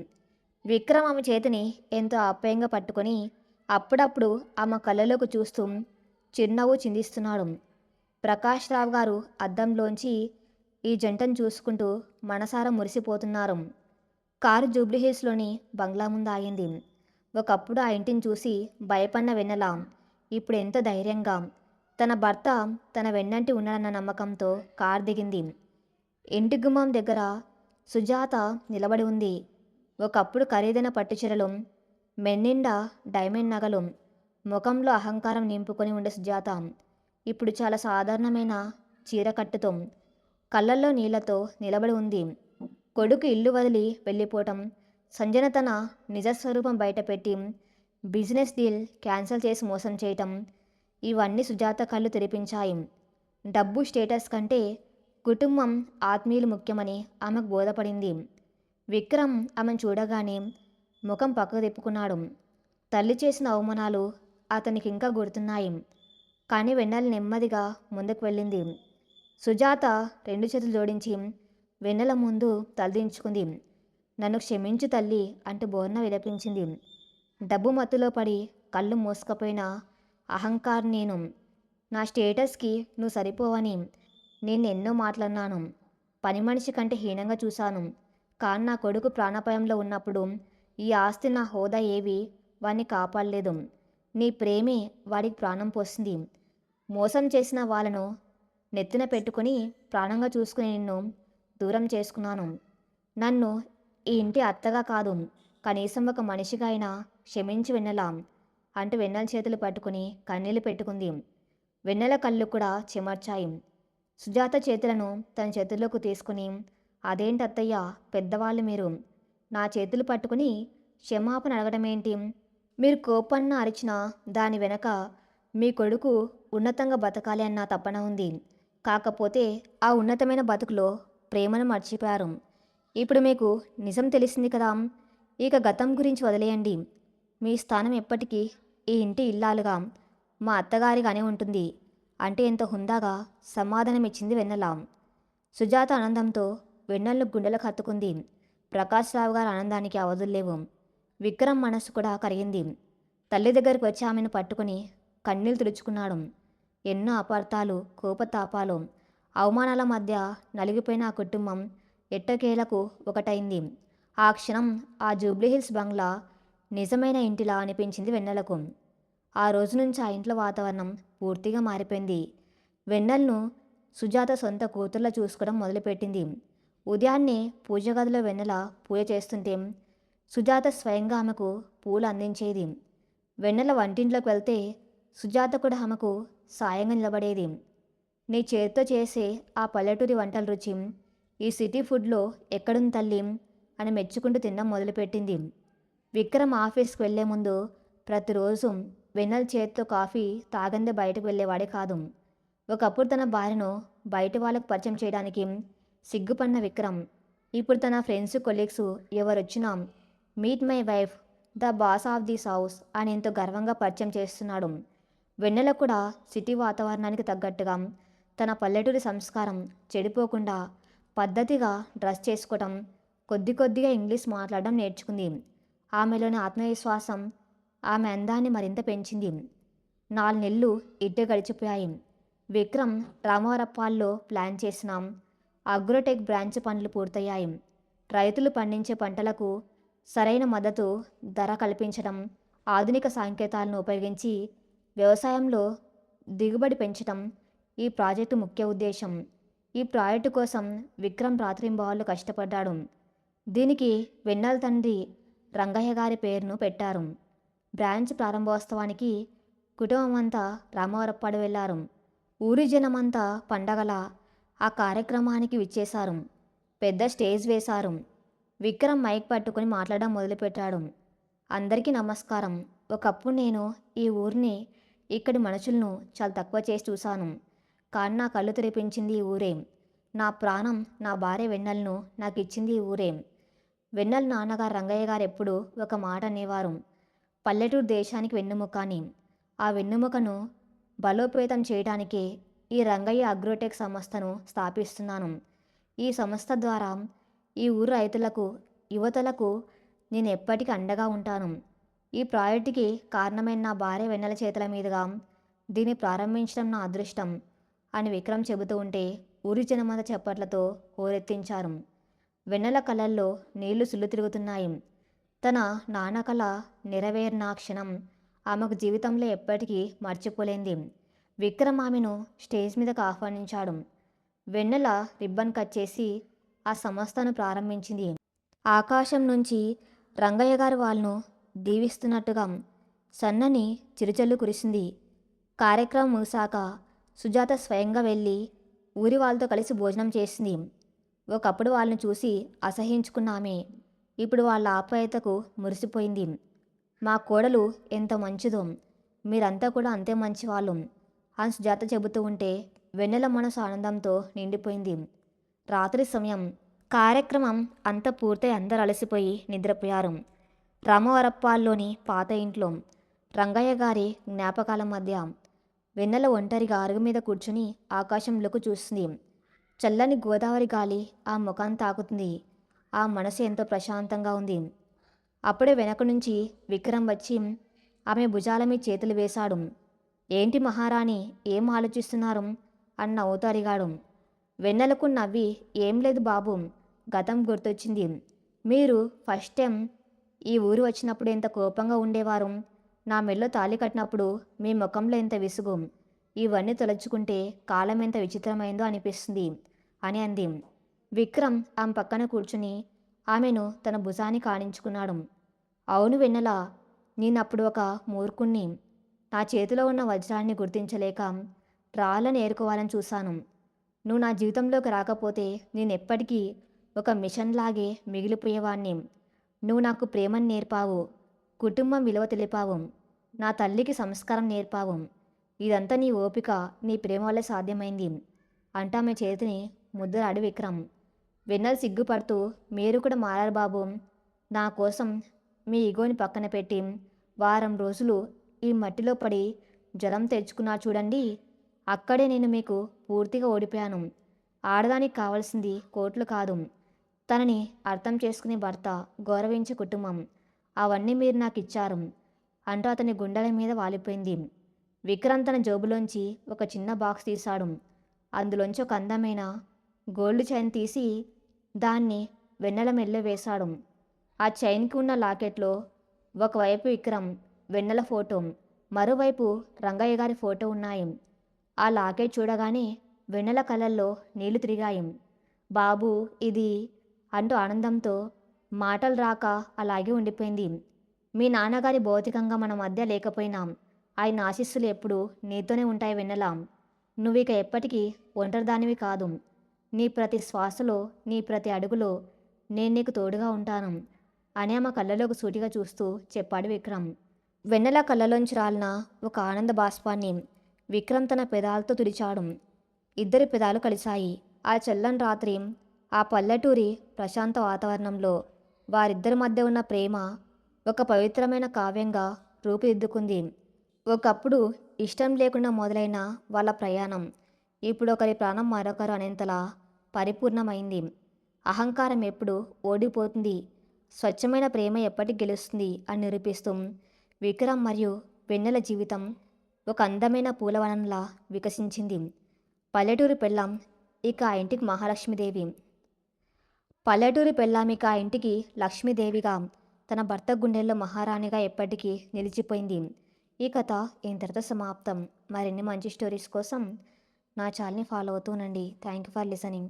విక్రమ్ ఆమె చేతిని ఎంతో ఆప్యాయంగా పట్టుకొని అప్పుడప్పుడు ఆమె కళ్ళలోకి చూస్తూ చిరునవ్వు చిందిస్తున్నాడు. ప్రకాష్ రావు గారు అద్దంలోంచి ఈ జంటను చూసుకుంటూ మనసారా మురిసిపోతున్నారు. కారు జూబ్లీహిల్స్లోని బంగ్లా ముందు ఆగింది. ఒకప్పుడు ఆ ఇంటిని చూసి భయపడిన వెన్నెల ఇప్పుడు ఎంతో ధైర్యంగా తన భర్త తన వెన్నంటి ఉన్నాడన్న నమ్మకంతో కారు దిగింది. ఇంటి గుమ్మం దగ్గర సుజాత నిలబడి ఉంది. ఒకప్పుడు ఖరీదైన పట్టుచీరలు, మెన్నిండా డైమండ్ నగలు, ముఖంలో అహంకారం నింపుకొని ఉండే సుజాత ఇప్పుడు చాలా సాధారణమైన చీరకట్టుతో, కళ్ళల్లో నీళ్లతో నిలబడి ఉంది. కొడుకు ఇల్లు వదిలి వెళ్ళిపోవటం, సంజన తన నిజస్వరూపం బయటపెట్టి బిజినెస్ డీల్ క్యాన్సిల్ చేసి మోసం చేయటం, ఇవన్నీ సుజాత కళ్ళు తెరిపించాయి. డబ్బు, స్టేటస్ కంటే కుటుంబం, ఆత్మీయులు ముఖ్యమని ఆమెకు బోధపడింది. విక్రమ్ ఆమెను చూడగానే ముఖం పక్కకు తిప్పుకున్నాడు. తల్లి చేసిన అవమానాలు అతనికి ఇంకా గుర్తున్నాయి. కానీ వెన్నెల నెమ్మదిగా ముందుకు వెళ్ళింది. సుజాత రెండు చేతులు జోడించి వెన్నెల ముందు తలదించుకుంది. నన్ను క్షమించు తల్లి అంటూ బోర్న విలపించింది. డబ్బు మత్తులో పడి కళ్ళు మూసుకపోయిన అహంకారం నేను. నా స్టేటస్కి నువ్వు సరిపోవని నేను ఎన్నో మాట్లాడినాను. పని మనిషి కంటే హీనంగా చూశాను. కానీ నా కొడుకు ప్రాణాపాయంలో ఉన్నప్పుడు ఈ ఆస్తి నా హోదా ఏవి వాడిని కాపాడలేదు. నీ ప్రేమే వాడికి ప్రాణం పోసింది. మోసం చేసిన వాళ్ళను నెత్తిన పెట్టుకుని ప్రాణంగా చూసుకుని నిన్ను దూరం చేసుకున్నాను. నన్ను ఈ ఇంటి అత్తగా కాదు, కనీసం ఒక మనిషిగా అయినా క్షమించి వెన్నెల అంటూ వెన్నెల చేతులు పట్టుకుని కన్నీళ్లు పెట్టుకుంది. వెన్నెల కళ్ళు కూడా చెమర్చాయి. సుజాత చేతులను తన చేతుల్లోకి తీసుకుని, అదేంటి అత్తయ్య, పెద్దవాళ్ళు మీరు, నా చేతులు పట్టుకుని క్షమాపణ అడగడమేంటి? మీరు కోపన్న అరిచినా దాని వెనక మీ కొడుకు ఉన్నతంగా బతకాలి అన్న తపన ఉంది. కాకపోతే ఆ ఉన్నతమైన బతుకులో ప్రేమను మర్చిపోయారు. ఇప్పుడు మీకు నిజం తెలిసింది కదా. ఇక గతం గురించి వదిలేయండి. మీ స్థానం ఎప్పటికీ ఈ ఇంటి ఇల్లాలుగా మా అత్తగారిగానే ఉంటుంది అంటే ఎంతో హుందాగా సమాధానమిచ్చింది వెన్నెల. సుజాత ఆనందంతో వెన్నెలను గుండెలకు హత్తుకుంది. ప్రకాష్ రావు గారి ఆనందానికి అవధుల్లేవు. విక్రమ్ మనసు కూడా కరిగింది. తల్లి దగ్గరికి వచ్చి ఆమెను పట్టుకుని కన్నీళ్లు తుడుచుకున్నాడు. ఎన్నో అపార్థాలు, కోపతాపాలు, అవమానాల మధ్య నలిగిపోయిన ఆ కుటుంబం ఎట్టకేలకు ఒకటైంది. ఆ క్షణం ఆ జూబ్లీహిల్స్ బంగ్లా నిజమైన ఇంటిలా అనిపించింది వెన్నెలకు. ఆ రోజు నుంచి ఆ ఇంట్లో వాతావరణం పూర్తిగా మారిపోయింది. వెన్నెలను సుజాత సొంత కూతుర్లా చూసుకోవడం మొదలుపెట్టింది. ఉదయాన్నే పూజ గదిలో వెన్నెల పూజ చేస్తుంటే సుజాత స్వయంగా ఆమెకు పూలు అందించేది. వెన్నెల వంటింట్లోకి వెళ్తే సుజాత కూడా ఆమెకు సాయంగా నిలబడేది. నీ చేతితో చేసే ఆ పల్లెటూరి వంటల రుచి ఈ సిటీ ఫుడ్లో ఎక్కడుంది తల్లి అని మెచ్చుకుంటూ తినడం మొదలుపెట్టింది. విక్రమ్ ఆఫీస్కి వెళ్లే ముందు ప్రతిరోజు వెన్నెల చేతితో కాఫీ తాగందే బయటకు వెళ్ళేవాడే కాదు. ఒకప్పుడు తన భార్యను బయట వాళ్ళకు పరిచయం చేయడానికి సిగ్గుపడిన విక్రమ్ ఇప్పుడు తన ఫ్రెండ్స్, కొలీగ్స్ ఎవరొచ్చినా meet my wife, the boss of this house అని ఎంతో గర్వంగా పరిచయం చేస్తున్నాడు. వెన్నెల కూడా సిటీ వాతావరణానికి తగ్గట్టుగా తన పల్లెటూరి సంస్కారం చెడిపోకుండా పద్ధతిగా డ్రెస్ చేసుకోవటం, కొద్ది కొద్దిగా ఇంగ్లీష్ మాట్లాడడం నేర్చుకుంది. ఆమెలోని ఆత్మవిశ్వాసం ఆమె అందాన్ని మరింత పెంచింది. 4 నెలలు ఇట్టే గడిచిపోయాయి. విక్రమ్ రామవరప్పాల్లో ప్లాన్ చేసిన అగ్రోటెక్ బ్రాంచ్ పనులు పూర్తయ్యాయి. రైతులు పండించే పంటలకు సరైన మద్దతు ధర కల్పించడం, ఆధునిక సాంకేతాలను ఉపయోగించి వ్యవసాయంలో దిగుబడి పెంచడం ఈ ప్రాజెక్టు ముఖ్య ఉద్దేశం. ఈ ప్రాజెక్టు కోసం విక్రమ్ రాత్రింబవళ్ళు కష్టపడ్డాడు. దీనికి వెన్నెల తండ్రి రంగయ్య గారి పేరును పెట్టారు. బ్రాంచ్ ప్రారంభోత్సవానికి కుటుంబమంతా రామవరప్పాడు వెళ్లారు. ఊరి జనమంతా పండగల ఆ కార్యక్రమానికి విచ్చేశారు. పెద్ద స్టేజ్ వేశారు. విక్రమ్ మైక్ పట్టుకుని మాట్లాడడం మొదలుపెట్టాడు. అందరికీ నమస్కారం. ఒకప్పుడు నేను ఈ ఊరిని, ఇక్కడి మనుషులను చాలా తక్కువ చేసి చూశాను. కానీ నా కళ్ళు తెరిపించింది ఈ ఊరే. నా ప్రాణం, నా భార్య వెన్నెలను నాకు ఇచ్చింది ఈ ఊరే. వెన్నెల నాన్నగారు రంగయ్య గారు ఎప్పుడూ ఒక మాట అనేవారు, పల్లెటూరు దేశానికి వెన్నెముక అని. ఆ వెన్నెముకను బలోపేతం చేయడానికే ఈ రంగయ్య అగ్రోటెక్ సంస్థను స్థాపిస్తున్నాను. ఈ సంస్థ ద్వారా ఈ ఊరు రైతులకు, యువతలకు నేను ఎప్పటికీ అండగా ఉంటాను. ఈ ప్రాజెక్టుకి కారణమైన నా భార్య వెన్నెల చేతుల మీదుగా దీన్ని ప్రారంభించడం నా అదృష్టం అని విక్రమ్ చెబుతూ ఉంటే ఊరి జనమంతా చప్పట్లతో హోరెత్తించారు. వెన్నెల కళ్ళల్లో నీళ్లు సుళ్ళు తిరుగుతున్నాయి. తన నాన్న కల నెరవేరిన క్షణం ఆమెకు జీవితంలో ఎప్పటికీ మర్చిపోలేంది. విక్రమ్ ఆమెను స్టేజ్ మీదకు ఆహ్వానించాడు. వెన్నెల రిబ్బన్ కట్ చేసి ఆ సంస్థను ప్రారంభించింది. ఆకాశం నుంచి రంగయ్య గారు వాళ్ళను దీవిస్తున్నట్టుగా సన్నని చిరుజల్లు కురిసింది. కార్యక్రమం ముగిశాక సుజాత స్వయంగా వెళ్ళి ఊరి వాళ్ళతో కలిసి భోజనం చేసింది. ఒకప్పుడు వాళ్ళని చూసి అసహించుకున్న ఆమె ఇప్పుడు వాళ్ళ ఆప్యాయతకు మురిసిపోయింది. మా కోడలు ఎంత మంచిదో, మీరంతా కూడా అంతే మంచివాళ్ళు అని సుజాత చెబుతూ ఉంటే వెన్నెల మనసు ఆనందంతో నిండిపోయింది. రాత్రి సమయం. కార్యక్రమం అంతా పూర్తయి అందరూ అలసిపోయి నిద్రపోయారు. రామవరప్పాల్లోని పాత ఇంట్లో రంగయ్య గారి జ్ఞాపకాల మధ్య వెన్నెల ఒంటరిగా అరుగు మీద కూర్చుని ఆకాశంలోకి చూస్తుంది. చల్లని గోదావరి గాలి ఆ ముఖాన్ని తాకుతుంది. ఆ మనసు ఎంతో ప్రశాంతంగా ఉంది. అప్పుడే వెనక నుంచి విక్రమ్ వచ్చి ఆమె భుజాల మీద చేతులు వేశాడు. ఏంటి మహారాణి, ఏం ఆలోచిస్తున్నారు అని నవ్వుతూ అడిగాడు. వెన్నెలకు నవ్వి, ఏం లేదు బాబు, గతం గుర్తొచ్చింది. మీరు ఫస్ట్ టైం ఈ ఊరు వచ్చినప్పుడు ఎంత కోపంగా ఉండేవారు, నా మెడలో తాళి కట్టినప్పుడు మీ ముఖంలో ఎంత విసుగు, ఇవన్నీ తలుచుకుంటే కాలం ఎంత విచిత్రమైందో అనిపిస్తుంది అని అంది. విక్రమ్ ఆమె పక్కన కూర్చుని ఆమెను తన భుజానికి ఆనించుకున్నాడు. అవును వెన్నెల, నేనప్పుడు ఒక మూర్ఖుణ్ణి. నా చేతిలో ఉన్న వజ్రాన్ని గుర్తించలేక రాళ్ళని ఏరుకోవాలని చూశాను. నువ్వు నా జీవితంలోకి రాకపోతే నేనెప్పటికీ ఒక మిషన్ లాగే మిగిలిపోయేవాణ్ణి. నువ్వు నాకు ప్రేమను నేర్పావు, కుటుంబం విలువ తెలిపావు, నా తల్లికి సంస్కారం నేర్పావు. ఇదంతా నీ ఓపిక, నీ ప్రేమ వల్లే సాధ్యమైంది అంటూ ఆమె చేతిని ముద్దులాడి విక్రమ్. వెన్నెల సిగ్గుపడుతూ, మీరు కూడా మారారు బాబు. నా కోసం మీ ఈగోని పక్కన పెట్టి వారం రోజులు ఈ మట్టిలో పడి జ్వరం తెచ్చుకున్నా చూడండి, అక్కడే నేను మీకు పూర్తిగా ఓడిపోయాను. ఆడదానికి కావాల్సింది కోట్లు కాదు, తనని అర్థం చేసుకునే భర్త, గౌరవించే కుటుంబం, అవన్నీ మీరు నాకు ఇచ్చారు అంటూ అతని గుండెల మీద వాలిపోయింది. విక్రమ్ తన జోబులోంచి ఒక చిన్న బాక్స్ తీశాడు. అందులోంచి ఒక అందమైన గోల్డ్ చైన్ తీసి దాన్ని వెన్నెల మెల్లో వేశాడు. ఆ చైన్కి ఉన్న లాకెట్లో ఒకవైపు విక్రమ్, వెన్నెల ఫోటో, మరోవైపు రంగయ్య గారి ఫోటో ఉన్నాయి. ఆ లాకెట్ చూడగానే వెన్నెల కళ్ళల్లో నీళ్లు తిరిగాయి. బాబు, ఇది అంటూ ఆనందంతో మాటలు రాక అలాగే ఉండిపోయింది. మీ నాన్నగారి భౌతికంగా మన మధ్య లేకపోయినా ఆయన ఆశీస్సులు ఎప్పుడూ నీతోనే ఉంటాయి వెన్నెల. నువ్విక ఎప్పటికీ ఒంటరిదానివి కాదు. నీ ప్రతి శ్వాసలో, నీ ప్రతి అడుగులో నేను నీకు తోడుగా ఉంటాను అని ఆమె కళ్ళలోకి సూటిగా చూస్తూ చెప్పాడు విక్రమ్. వెన్నెల కళ్ళలోంచి రాలిన ఒక ఆనంద బాష్పాన్ని విక్రమ్ తన పెదాలతో తుడిచాడు. ఇద్దరి పెదాలు కలిశాయి. ఆ చల్లని రాత్రి, ఆ పల్లెటూరి ప్రశాంత వాతావరణంలో వారిద్దరి మధ్య ఉన్న ప్రేమ ఒక పవిత్రమైన కావ్యంగా రూపుదిద్దుకుంది. ఒకప్పుడు ఇష్టం లేకుండా మొదలైన వాళ్ళ ప్రయాణం ఇప్పుడు ఒకరి ప్రాణం మరొకరు అనేంతలా పరిపూర్ణమైంది. అహంకారం ఎప్పుడు ఓడిపోతుంది, స్వచ్ఛమైన ప్రేమ ఎప్పటికి గెలుస్తుంది అని నిరూపిస్తూ విక్రమ్ మరియు వెన్నెల జీవితం ఒక అందమైన పూలవనంలా వికసించింది. పల్లెటూరి పెళ్ళాం ఇక ఆ ఇంటికి మహాలక్ష్మీదేవి. పల్లెటూరి పెళ్ళాం ఇక ఆ ఇంటికి లక్ష్మీదేవిగా, తన భర్త గుండెల్లో మహారాణిగా ఎప్పటికీ నిలిచిపోయింది. ఈ కథ ఇంతటితో సమాప్తం. మరిన్ని మంచి స్టోరీస్ కోసం నా ఛానల్ని ఫాలో అవుతూనండి. Thank you for listening.